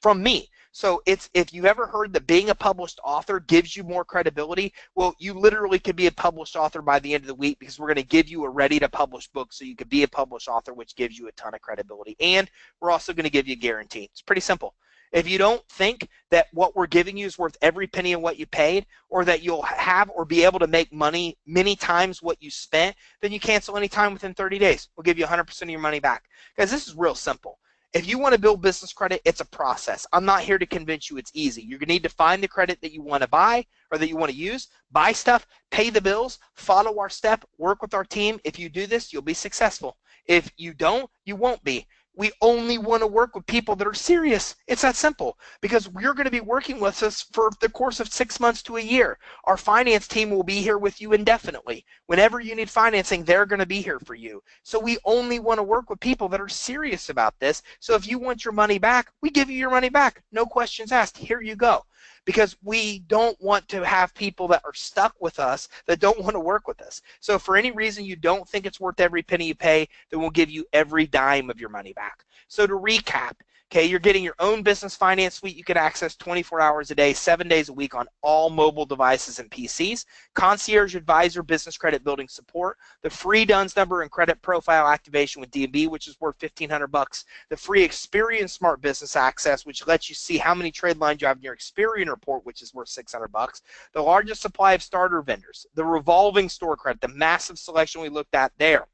from me. So it's, if you've ever heard that being a published author gives you more credibility, well, you literally could be a published author by the end of the week, because we're going to give you a ready to publish book so you could be a published author, which gives you a ton of credibility. And we're also going to give you a guarantee. It's pretty simple. If you don't think that what we're giving you is worth every penny of what you paid, or that you'll have or be able to make money many times what you spent, then you cancel anytime within 30 days. We'll give you 100% of your money back. Guys, this is real simple. If you want to build business credit, it's a process. I'm not here to convince you it's easy. You're going to need to find the credit that you want to buy or that you want to use, buy stuff, pay the bills, follow our step, work with our team. If you do this, you'll be successful. If you don't, you won't be. We only want to work with people that are serious. It's that simple, because you're going to be working with us for the course of 6 months to a year. Our finance team will be here with you indefinitely. Whenever you need financing, they're going to be here for you. So we only want to work with people that are serious about this. So if you want your money back, we give you your money back. No questions asked. Here you go. Because we don't want to have people that are stuck with us that don't want to work with us. So if for any reason you don't think it's worth every penny you pay, then we'll give you every dime of your money back. So to recap, okay, you're getting your own business finance suite you can access 24 hours a day, 7 days a week on all mobile devices and PCs, concierge advisor business credit building support, the free DUNS number and credit profile activation with D&B, which is worth $1,500, the free Experian Smart Business Access, which lets you see how many trade lines you have in your Experian report, which is worth $600, the largest supply of starter vendors, the revolving store credit, the massive selection we looked at there.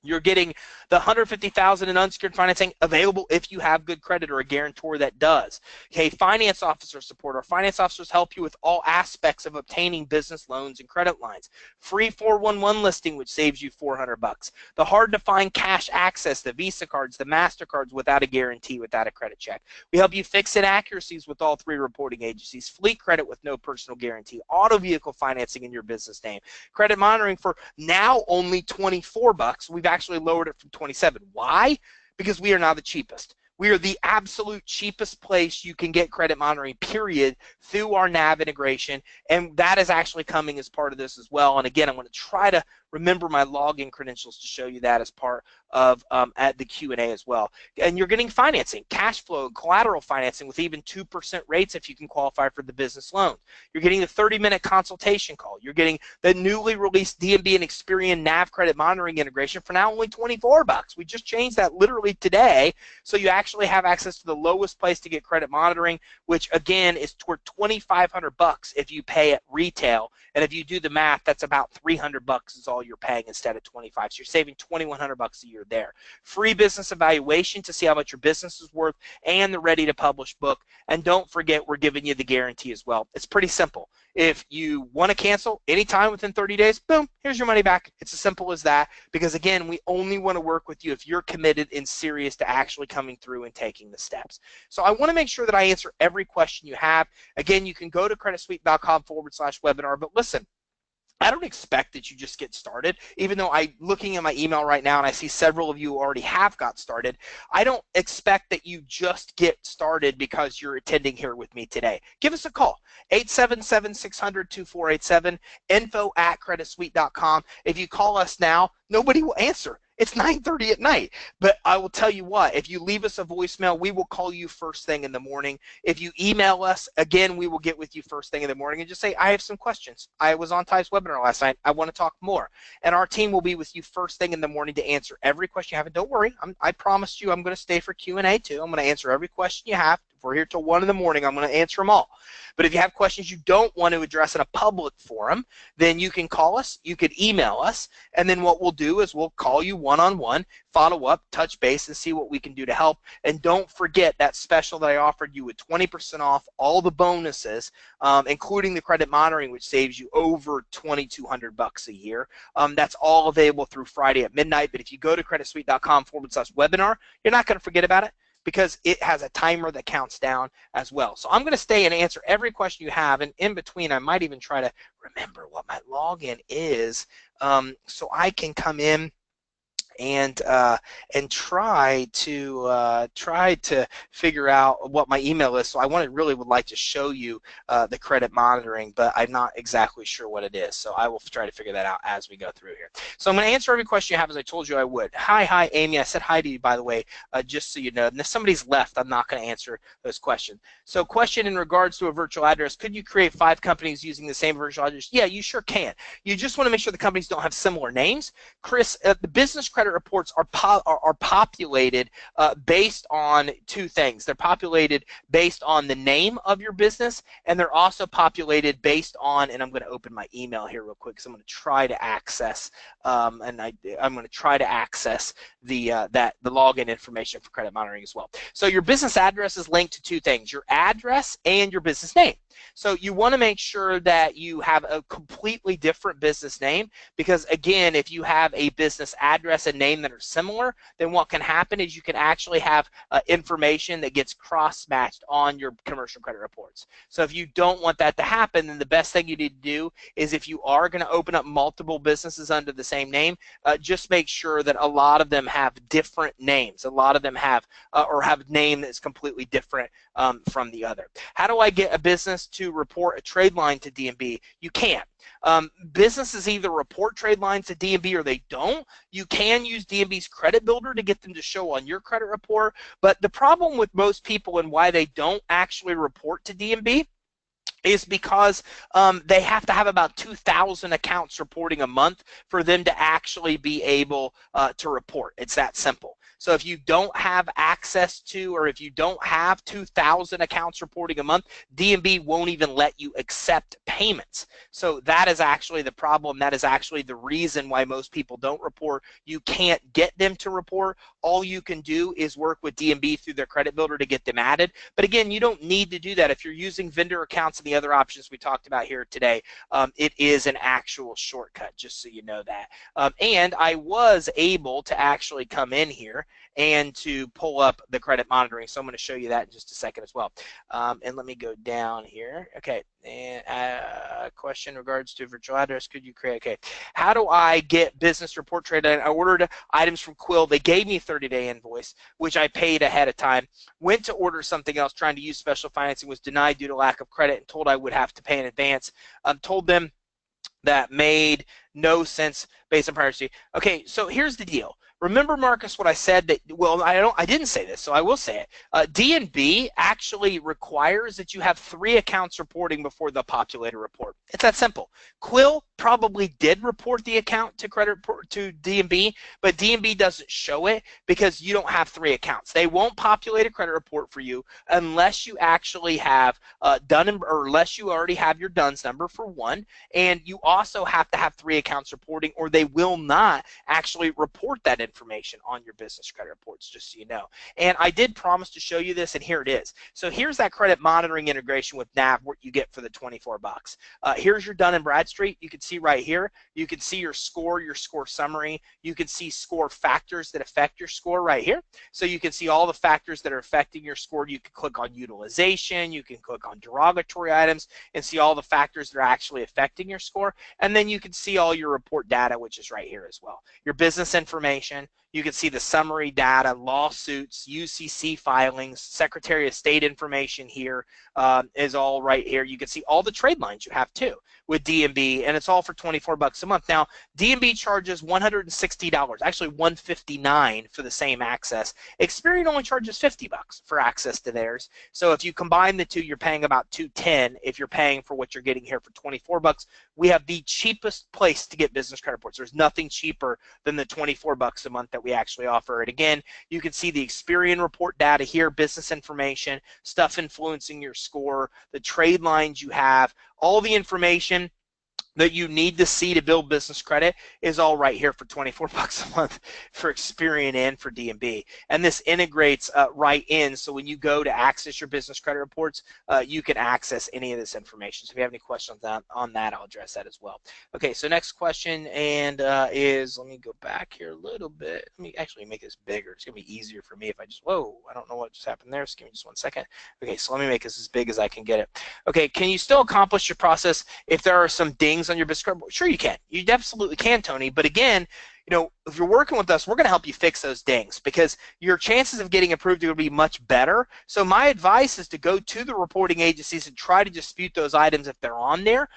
You're getting the $150,000 in unsecured financing available if you have good credit or a guarantor that does. Okay, finance officer support. Our finance officers help you with all aspects of obtaining business loans and credit lines. Free 411 listing, which saves you $400. The hard to find cash access, the Visa cards, the MasterCards without a guarantee, without a credit check. We help you fix inaccuracies with all 3 reporting agencies. Fleet credit with no personal guarantee. Auto vehicle financing in your business name. Credit monitoring for now only $24. We've actually lowered it from 27. Why? Because we are now the cheapest. We are the absolute cheapest place you can get credit monitoring, period, through our NAV integration, and that is actually coming as part of this as well. And again, I'm going to try to remember my login credentials to show you that as part of at the Q&A as well. And you're getting financing, cash flow, collateral financing with even 2% rates if you can qualify for the business loan. You're getting the 30-minute consultation call. You're getting the newly released D&B and Experian NAV credit monitoring integration for now only $24. We just changed that literally today, so you actually have access to the lowest place to get credit monitoring, which again is toward $2,500 if you pay at retail. And if you do the math, that's about $300 is all you're paying instead of $25. So you're saving $2,100 a year there. Free business evaluation to see how much your business is worth, and the ready to publish book. And don't forget, we're giving you the guarantee as well. It's pretty simple. If you want to cancel anytime within 30 days, boom, here's your money back. It's as simple as that, because again, we only want to work with you if you're committed and serious to actually coming through and taking the steps. So I want to make sure that I answer every question you have. Again, you can go to creditsuite.com/webinar, but listen, I don't expect that you just get started, even though I'm looking at my email right now and I see several of you already have got started. I don't expect that you just get started because you're attending here with me today. Give us a call, 877-600-2487, info@creditsuite.com. If you call us now, nobody will answer. It's 9:30 at night. But I will tell you what, if you leave us a voicemail, we will call you first thing in the morning. If you email us, again, we will get with you first thing in the morning and just say, I have some questions. I was on Ty's webinar last night. I want to talk more. And our team will be with you first thing in the morning to answer every question you have. And don't worry, I promised you I'm going to stay for Q&A too. I'm going to answer every question you have. If we're here till 1 in the morning, I'm going to answer them all. But if you have questions you don't want to address in a public forum, then you can call us, you could email us, and then what we'll do is we'll call you one-on-one, follow up, touch base, and see what we can do to help. And don't forget that special that I offered you with 20% off all the bonuses, including the credit monitoring, which saves you over $2,200 a year. That's all available through Friday at midnight. But if you go to creditsuite.com/webinar, you're not going to forget about it, because it has a timer that counts down as well. So I'm going to stay and answer every question you have, and in between I might even try to remember what my login is, so I can come in and try to figure out what my email is. So I really would like to show you the credit monitoring, but I'm not exactly sure what it is. So I will try to figure that out as we go through here. So I'm going to answer every question you have, as I told you I would. Hi, Amy. I said hi to you, by the way, just so you know. And if somebody's left, I'm not going to answer those questions. So question in regards to a virtual address: could you create 5 companies using the same virtual address? Yeah, you sure can. You just want to make sure the companies don't have similar names. Chris, the business credit reports are populated based on 2 things. They're populated based on the name of your business, and they're also populated based on, and I'm going to open my email here real quick because I'm going to try to access, I'm going to try to access the login information for credit monitoring as well. So your business address is linked to 2 things: your address and your business name. So you want to make sure that you have a completely different business name, because again, if you have a business address and name that are similar, then what can happen is you can actually have information that gets cross-matched on your commercial credit reports. So if you don't want that to happen, then the best thing you need to do is, if you are going to open up multiple businesses under the same name, just make sure that a lot of them have different names. A lot of them have or have a name that's completely different from the other. How do I get a business to report a trade line to DMB? You can't. Businesses either report trade lines to DMB or they don't. You can use DMB's credit builder to get them to show on your credit report, but the problem with most people and why they don't actually report to DMB is because they have to have about 2,000 accounts reporting a month for them to actually be able to report. It's that simple. So if you don't have access to, or if you don't have 2,000 accounts reporting a month, DMB won't even let you accept payments. So that is actually the problem. That is actually the reason why most people don't report. You can't get them to report. All you can do is work with DMB through their credit builder to get them added. But again, you don't need to do that. If you're using vendor accounts and the other options we talked about here today, it is an actual shortcut, just so you know that. And I was able to actually come in here and to pull up the credit monitoring. So I'm going to show you that in just a second as well. And let me go down here. Okay. And question in regards to virtual address, could you create? Okay. How do I get business report trade? I ordered items from Quill. They gave me a 30-day invoice, which I paid ahead of time. Went to order something else, trying to use special financing, was denied due to lack of credit, and told I would have to pay in advance. Told them that made no sense based on privacy. Okay, so here's the deal. Remember, Marcus, what I said that, well, I didn't say this, so I will say it. DNB actually requires that you have 3 accounts reporting before the populated report. It's that simple. Quill probably did report the account to DNB, but DNB doesn't show it because you don't have 3 accounts. They won't populate a credit report for you unless you actually have or unless you already have your DUNS number, for one, and you also have to have 3 accounts reporting, or they will not actually report that information on your business credit reports, just so you know. And I did promise to show you this, and here it is. So here's that credit monitoring integration with Nav, what you get for the 24 bucks. Here's your Dun & Bradstreet. You can see right here, you can see your score summary. You can see score factors that affect your score right here. So you can see all the factors that are affecting your score. You can click on utilization. You can click on derogatory items and see all the factors that are actually affecting your score. And then you can see all your report data, which is right here as well. Your business information, You can see the summary data, lawsuits, UCC filings, Secretary of State information here is all right here. You can see all the trade lines you have too with D&B, and it's all for $24 a month. Now, D&B charges $160, actually $159 for the same access. Experian only charges $50 for access to theirs. So if you combine the two, you're paying about $210 if you're paying for what you're getting here for $24. We have the cheapest place to get business credit reports. There's nothing cheaper than the $24 a month that we actually offer. And again, you can see the Experian report data here, business information, stuff influencing your score, the trade lines you have, all the information that you need to see to build business credit is all right here for $24 a month for Experian and for D&B. And this integrates right in, so when you go to access your business credit reports, you can access any of this information. So if you have any questions on that, I'll address that as well. Okay, so next question and is, let me go back here a little bit. Let me actually make this bigger. It's going to be easier for me if I just, whoa, I don't know what just happened there. Just give me just 1 second. Okay, so let me make this as big as I can get it. Okay, can you still accomplish your process if there are some dings on your business credit report? Sure you can. You absolutely can, Tony. But again, you know, if you're working with us, we're going to help you fix those dings because your chances of getting approved are going to be much better. So my advice is to go to the reporting agencies and try to dispute those items if they're on there.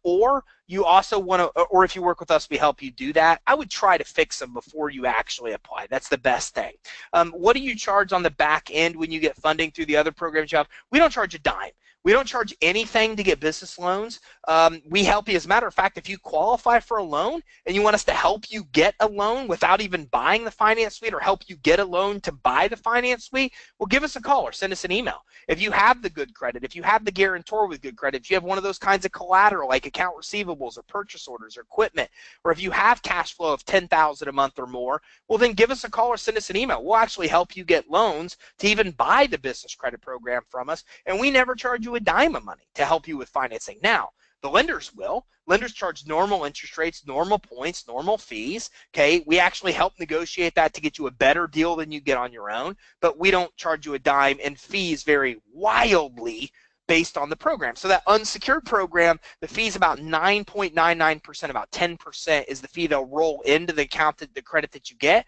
Or you also want to, or if you work with us, we help you do that. I would try to fix them before you actually apply. That's the best thing. What do you charge on the back end when you get funding through the other programs you have? We don't charge a dime. We don't charge anything to get business loans. We help you. As a matter of fact, if you qualify for a loan and you want us to help you get a loan without even buying the finance suite or help you get a loan to buy the finance suite, well, give us a call or send us an email. If you have the good credit, if you have the guarantor with good credit, if you have one of those kinds of collateral like account receivables or purchase orders or equipment, or if you have cash flow of $10,000 a month or more, well, then give us a call or send us an email. We'll actually help you get loans to even buy the business credit program from us, and we never charge you a dime of money to help you with financing. Now, the lenders will. Lenders charge normal interest rates, normal points, normal fees. Okay, we actually help negotiate that to get you a better deal than you get on your own, but we don't charge you a dime, and fees vary wildly based on the program. So that unsecured program, the fee is about 9.99%, about 10% is the fee they'll roll into the account, the credit that you get.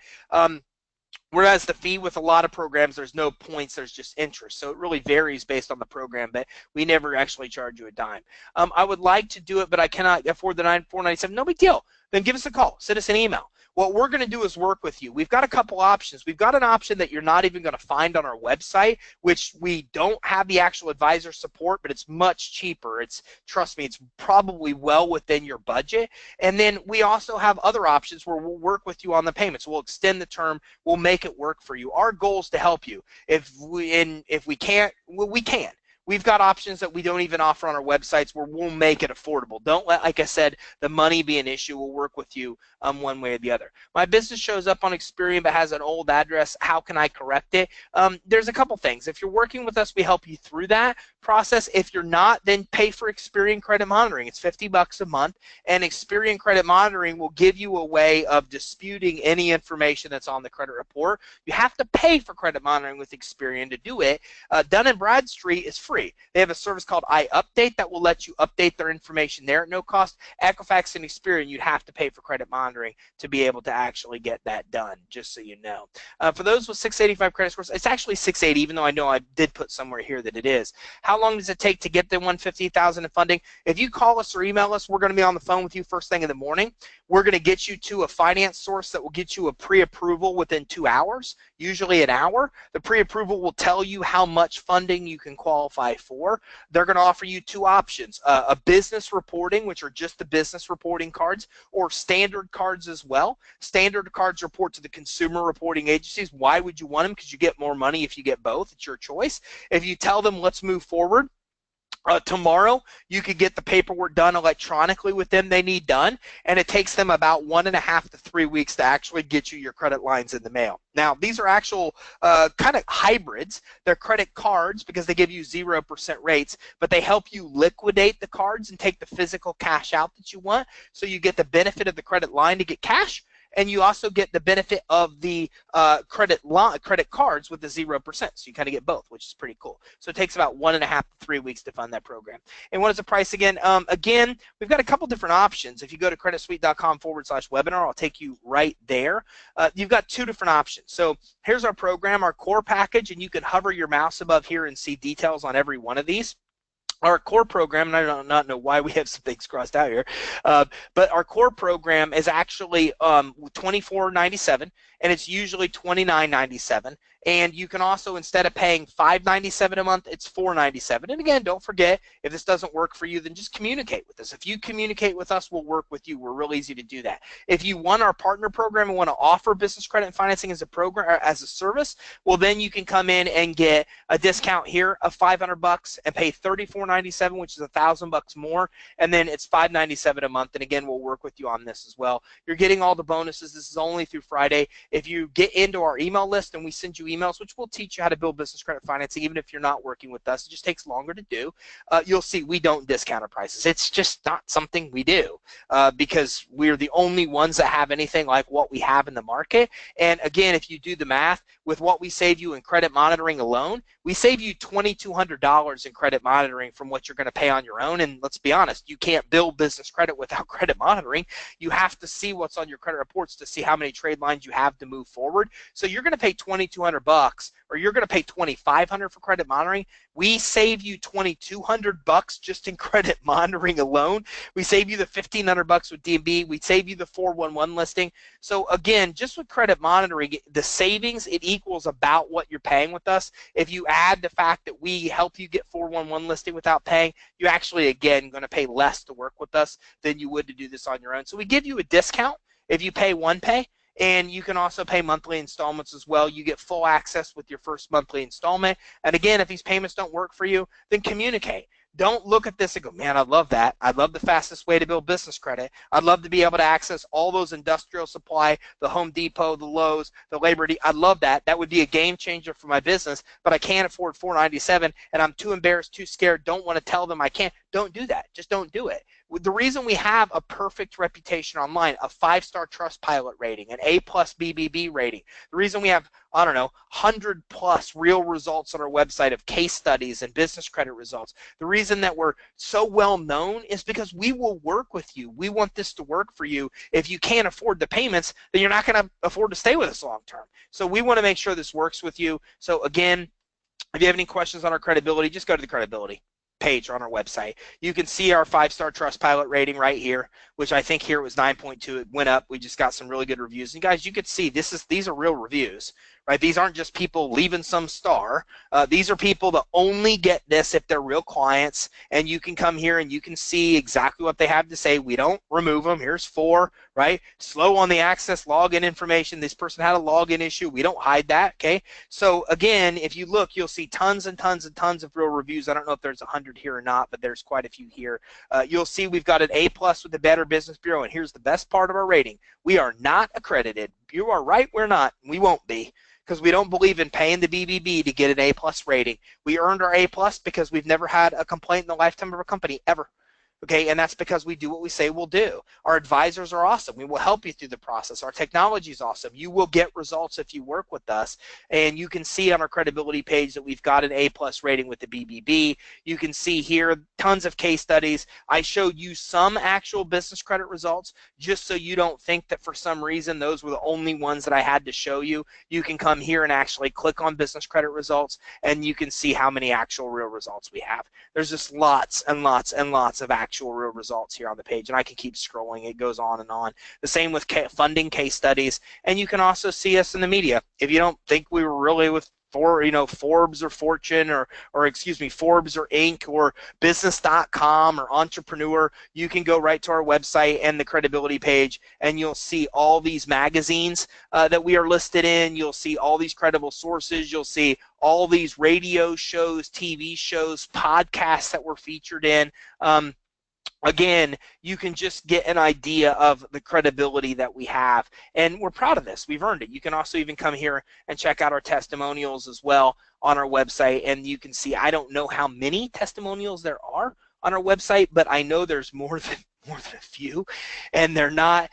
Whereas the fee with a lot of programs, there's no points, there's just interest. So it really varies based on the program, but we never actually charge you a dime. I would like to do it, but I cannot afford the $497. No big deal. Then give us a call. Send us an email. What we're going to do is work with you. We've got a couple options. We've got an option that you're not even going to find on our website, which we don't have the actual advisor support, but it's much cheaper. Trust me, it's probably well within your budget. And then we also have other options where we'll work with you on the payments. We'll extend the term. We'll make it work for you. Our goal is to help you. If we can't, well, we can. We've got options that we don't even offer on our websites where we'll make it affordable. Don't let, like I said, the money be an issue. We'll work with you one way or the other. My business shows up on Experian but has an old address. How can I correct it? There's a couple things. If you're working with us, we help you through that process. If you're not, then pay for Experian Credit Monitoring. It's $50 a month, and Experian Credit Monitoring will give you a way of disputing any information that's on the credit report. You have to pay for credit monitoring with Experian to do it. Dun & Bradstreet is free. They have a service called iUpdate that will let you update their information there at no cost. Equifax and Experian, you'd have to pay for credit monitoring to be able to actually get that done, just so you know. For those with 685 credit scores, it's actually 680, even though I know I did put somewhere here that it is. How long does it take to get the $150,000 in funding? If you call us or email us, we're going to be on the phone with you first thing in the morning. We're going to get you to a finance source that will get you a pre-approval within 2 hours, usually an hour. The pre-approval will tell you how much funding you can qualify for. They're going to offer you two options, a business reporting, which are just the business reporting cards, or standard cards as well. Standard cards report to the consumer reporting agencies. Why would you want them? Because you get more money if you get both. It's your choice. If you tell them, let's move forward, tomorrow, you could get the paperwork done electronically with them they need done, and it takes them about 1.5 to 3 weeks to actually get you your credit lines in the mail. Now, these are actual kind of hybrids. They're credit cards because they give you 0% rates, but they help you liquidate the cards and take the physical cash out that you want, so you get the benefit of the credit line to get cash, and you also get the benefit of the credit cards with the 0%. So you kind of get both, which is pretty cool. So it takes about 1.5 to 3 weeks to fund that program. And what is the price again? Again, we've got a couple different options. If you go to creditsuite.com/webinar, I'll take you right there. You've got 2 different options. So here's our program, our core package, and you can hover your mouse above here and see details on every one of these. Our core program, and I do not know why we have some things crossed out here, but our core program is actually $24.97, and it's usually $29.97. And you can also, instead of paying $5.97 a month, it's $4.97. And again, don't forget, if this doesn't work for you, then just communicate with us. If you communicate with us, we'll work with you. We're real easy to do that. If you want our partner program and want to offer business credit and financing as a program or as a service, well, then you can come in and get a discount here of $500 and pay $34.97, which is $1,000 more, and then it's $5.97 a month. And again, we'll work with you on this as well. You're getting all the bonuses. This is only through Friday. If you get into our email list and we send you emails, which will teach you how to build business credit financing, even if you're not working with us, it just takes longer to do. You'll see we don't discount our prices. It's just not something we do because we're the only ones that have anything like what we have in the market. And again, if you do the math with what we save you in credit monitoring alone, we save you $2,200 in credit monitoring from what you're going to pay on your own. And let's be honest, you can't build business credit without credit monitoring. You have to see what's on your credit reports to see how many trade lines you have to move forward. So you're going to pay $2,200 or you're going to pay $2,500 for credit monitoring. We save you $2,200 just in credit monitoring alone. We save you the $1,500 with D&B. We save you the 411 listing. So again, just with credit monitoring, the savings, it equals about what you're paying with us. If you add the fact that we help you get 411 listing without paying, you actually, again, going to pay less to work with us than you would to do this on your own. So we give you a discount if you pay one pay. And you can also pay monthly installments as well. You get full access with your first monthly installment. And again, if these payments don't work for you, then communicate. Don't look at this and go, man, I love that. I love the fastest way to build business credit. I'd love to be able to access all those industrial supply, the Home Depot, the Lowe's, the Labor Day. I'd love that. That would be a game changer for my business, but I can't afford $497 and I'm too embarrassed, too scared, don't want to tell them I can't. Don't do that. Just don't do it. The reason we have a perfect reputation online, a 5-star Trustpilot rating, an A+ BBB rating, the reason we have, I don't know, 100+ real results on our website of case studies and business credit results, the reason that we're so well known is because we will work with you. We want this to work for you. If you can't afford the payments, then you're not going to afford to stay with us long term. So we want to make sure this works with you. So again, if you have any questions on our credibility, just go to the credibility page on our website. You can see our 5-star Trustpilot rating right here, which I think here was 9.2. It went up. We just got some really good reviews. And guys, you could see these are real reviews, right? These aren't just people leaving some star. These are people that only get this if they're real clients, and you can come here and you can see exactly what they have to say. We don't remove them. Here's 4, right? Slow on the access login information. This person had a login issue. We don't hide that, okay? So again, if you look, you'll see tons and tons and tons of real reviews. I don't know if there's 100 here or not, but there's quite a few here. You'll see we've got an A+ with the Better Business Bureau, and here's the best part of our rating. We are not accredited. You are right, we're not. We won't be, because we don't believe in paying the BBB to get an A+ rating. We earned our A+ because we've never had a complaint in the lifetime of our company, ever. Okay, and that's because we do what we say we'll do. Our advisors are awesome. We will help you through the process. Our technology is awesome. You will get results if you work with us. And you can see on our credibility page that we've got an A+ rating with the BBB. You can see here tons of case studies. I showed you some actual business credit results just so you don't think that for some reason those were the only ones that I had to show you. You can come here and actually click on business credit results, and you can see how many actual real results we have. There's just lots and lots and lots of actual real results here on the page, and I can keep scrolling. It goes on and on. The same with funding case studies, and you can also see us in the media. If you don't think we were really with Forbes or Fortune or excuse me, Forbes or Inc. or business.com or Entrepreneur, you can go right to our website and the credibility page, and you'll see all these magazines that we are listed in. You'll see all these credible sources. You'll see all these radio shows, TV shows, podcasts that we're featured in. Again, you can just get an idea of the credibility that we have, and we're proud of this. We've earned it. You can also even come here and check out our testimonials as well on our website, and you can see, I don't know how many testimonials there are on our website, but I know there's more than more than a few, and they're not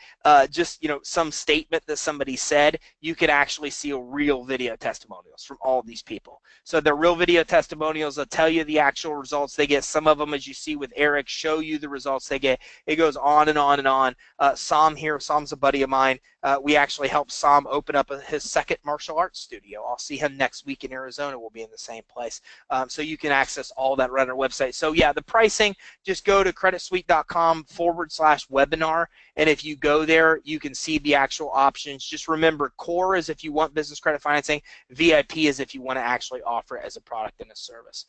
just, you know, some statement that somebody said. You can actually see a real video testimonials from all of these people. So they're real video testimonials. They'll tell you the actual results they get. Some of them, as you see with Eric, show you the results they get. It goes on and on and on. Sam's a buddy of mine. We actually helped Sam open up his second martial arts studio. I'll see him next week in Arizona. We'll be in the same place. So you can access all that right on our website. So yeah, the pricing, just go to creditsuite.com/webinar. And if you go there, you can see the actual options. Just remember, core is if you want business credit financing. VIP is if you want to actually offer it as a product and a service.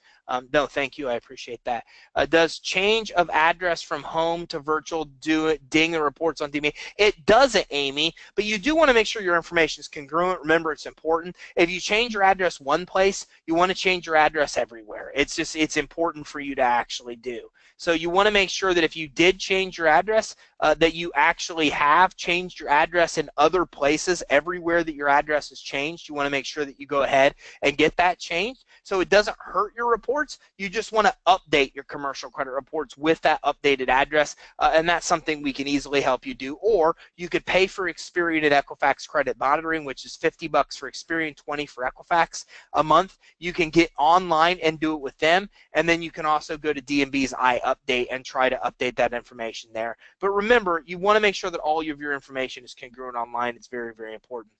No, thank you. I appreciate that. Does change of address from home to virtual ding the reports on DME? It doesn't, Amy, but you do want to make sure your information is congruent. Remember, it's important. If you change your address one place, you want to change your address everywhere. It's important for you to actually do. So you want to make sure that if you did change your address, that you actually have changed your address in other places. Everywhere that your address is changed, you want to make sure that you go ahead and get that changed so it doesn't hurt your reports. You just want to update your commercial credit reports with that updated address, and that's something we can easily help you do. Or you could pay for Experian at Equifax Credit Monitoring, which is $50 for Experian, $20 for Equifax a month. You can get online and do it with them, and then you can also go to DMB's iUpdate and try to update that information there. But remember, you want to make sure that all of your information is congruent online. It's very, very important.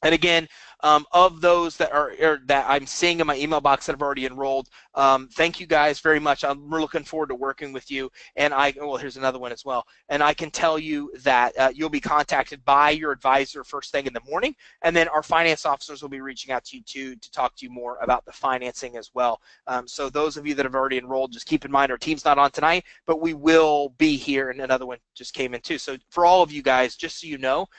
And again, of those that that I'm seeing in my email box that have already enrolled, thank you guys very much. I'm looking forward to working with you. And well, here's another one as well. And I can tell you that you'll be contacted by your advisor first thing in the morning, and then our finance officers will be reaching out to you too to talk to you more about the financing as well. So those of you that have already enrolled, just keep in mind our team's not on tonight, but we will be here, and another one just came in too. So for all of you guys, just so you know,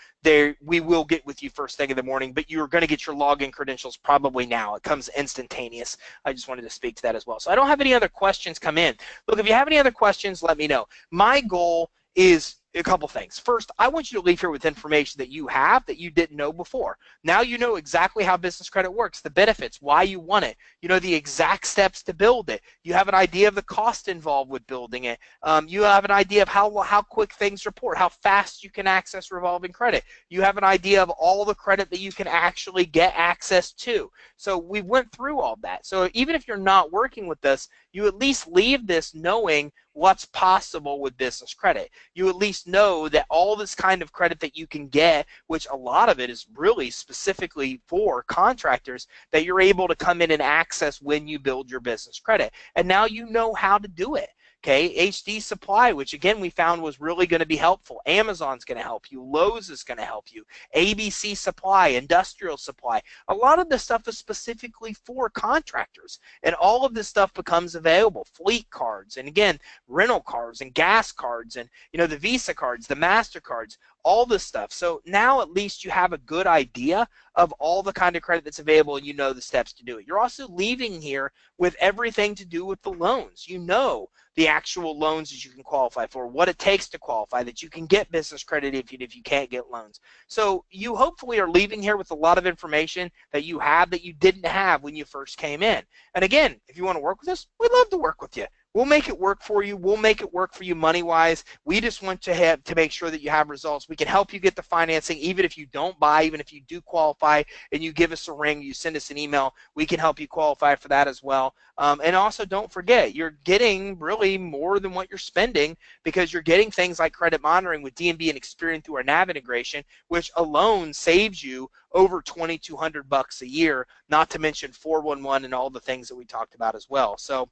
we will get with you first thing in the morning, but you're going to get your login credentials probably now. It comes instantaneous. I just wanted to speak to that as well. So I don't have any other questions come in. Look, if you have any other questions, let me know. My goal is a couple things. First, I want you to leave here with information that you have that you didn't know before. Now you know exactly how business credit works, the benefits, why you want it. You know the exact steps to build it. You have an idea of the cost involved with building it. You have an idea of how quick things report, how fast you can access revolving credit. You have an idea of all the credit that you can actually get access to. So we went through all that. So even if you're not working with us, you at least leave this knowing what's possible with business credit. You at least know that all this kind of credit that you can get, which a lot of it is really specifically for contractors, that you're able to come in and access when you build your business credit. And now you know how to do it. Okay, HD Supply, which again we found was really going to be helpful. Amazon's going to help you. Lowe's is going to help you. ABC Supply, Industrial Supply. A lot of this stuff is specifically for contractors, and all of this stuff becomes available. Fleet cards, and again, rental cards and gas cards, and the Visa cards, the MasterCards, all this stuff. So now at least you have a good idea of all the kind of credit that's available, and you know the steps to do it. You're also leaving here with everything to do with the loans. You know the actual loans that you can qualify for, what it takes to qualify, that you can get business credit if you can't get loans. So you hopefully are leaving here with a lot of information that you have that you didn't have when you first came in. And again, if you want to work with us, we'd love to work with you. We'll make it work for you. We'll make it work for you money-wise. We just want to make sure that you have results. We can help you get the financing, even if you don't buy, even if you do qualify and you give us a ring, you send us an email, we can help you qualify for that as well. And also don't forget, you're getting really more than what you're spending, because you're getting things like credit monitoring with DMB and Experian through our NAV integration, which alone saves you over $2,200 a year, not to mention 411 and all the things that we talked about as well. So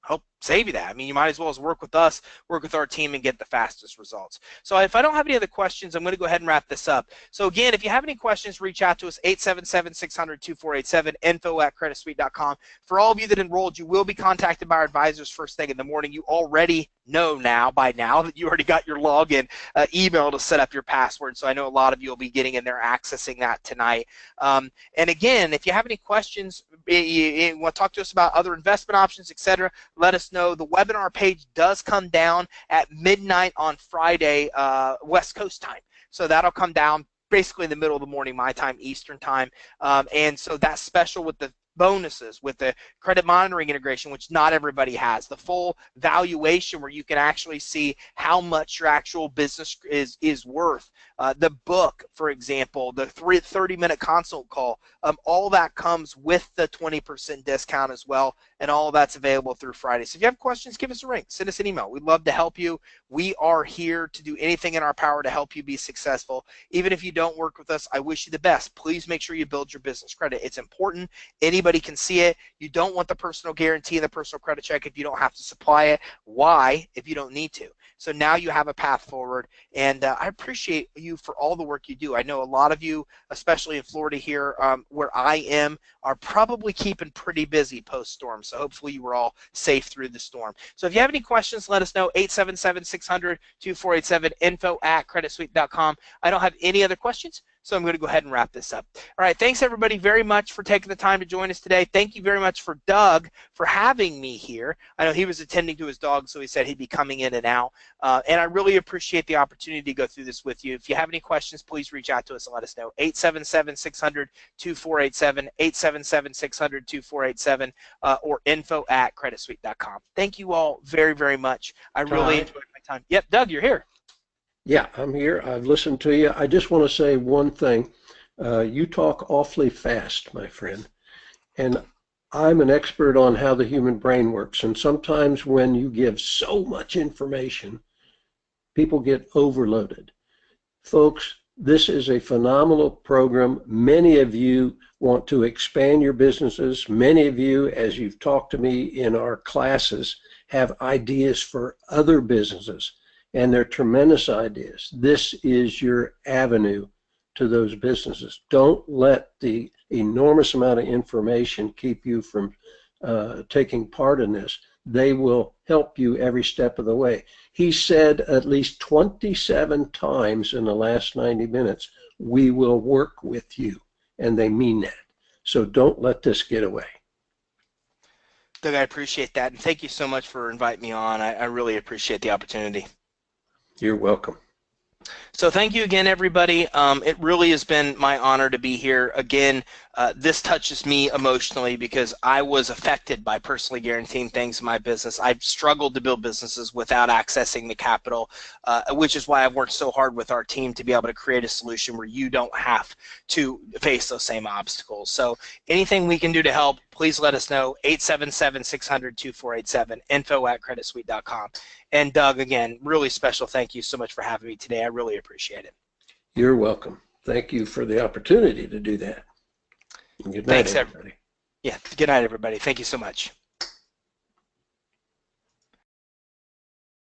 help save you that. I mean, you might as well as work with us, work with our team, and get the fastest results. So if I don't have any other questions, I'm going to go ahead and wrap this up. So again, if you have any questions, reach out to us, 877-600-2487, info@creditsuite.com. For all of you that enrolled, you will be contacted by our advisors first thing in the morning. You already know by now that you already got your login email to set up your password. So I know a lot of you will be getting in there, accessing that tonight. And again, if you have any questions, you want to talk to us about other investment options, etc., let us know. The webinar page does come down at midnight on Friday, West Coast time. So that'll come down basically in the middle of the morning, my time, Eastern time. And so that's special with the bonuses, with the credit monitoring integration, which not everybody has, the full valuation where you can actually see how much your actual business is worth, the book, for example, the 30-minute consult call, all that comes with the 20% discount as well, and all of that's available through Friday. So if you have questions, give us a ring, send us an email. We'd love to help you. We are here to do anything in our power to help you be successful. Even if you don't work with us, I wish you the best. Please make sure you build your business credit. It's important. Anybody can see it. You don't want the personal guarantee and the personal credit check if you don't have to supply it. Why if you don't need to? So now you have a path forward, and I appreciate you for all the work you do. I know a lot of you, especially in Florida here, where I am, are probably keeping pretty busy post-storm. So hopefully you were all safe through the storm. So if you have any questions, let us know. 877-600-2487, info@creditsuite.com. I don't have any other questions, so I'm going to go ahead and wrap this up. All right, thanks everybody very much for taking the time to join us today. Thank you very much for Doug for having me here. I know he was attending to his dog, so he said he'd be coming in and out. And I really appreciate the opportunity to go through this with you. If you have any questions, please reach out to us and let us know. 877-600-2487, 877-600-2487, or info@creditsuite.com. Thank you all very, very much. I really enjoyed my time. Yep, Doug, you're here. Yeah, I'm here. I've listened to you. I just want to say one thing. You talk awfully fast, my friend. And I'm an expert on how the human brain works. And sometimes when you give so much information, people get overloaded. Folks, this is a phenomenal program. Many of you want to expand your businesses. Many of you, as you've talked to me in our classes, have ideas for other businesses. And they're tremendous ideas. This is your avenue to those businesses. Don't let the enormous amount of information keep you from taking part in this. They will help you every step of the way. He said at least 27 times in the last 90 minutes, we will work with you. And they mean that. So don't let this get away. Doug, I appreciate that. And thank you so much for inviting me on. I really appreciate the opportunity. You're welcome. So thank you again, everybody. It really has been my honor to be here. Again, this touches me emotionally because I was affected by personally guaranteeing things in my business. I've struggled to build businesses without accessing the capital, which is why I've worked so hard with our team to be able to create a solution where you don't have to face those same obstacles. So anything we can do to help, please let us know. 877-600-2487, info@creditsuite.com. And Doug, again, really special thank you so much for having me today. I really appreciate it. You're welcome. Thank you for the opportunity to do that. Good night, everybody. Yeah, good night, everybody. Thank you so much.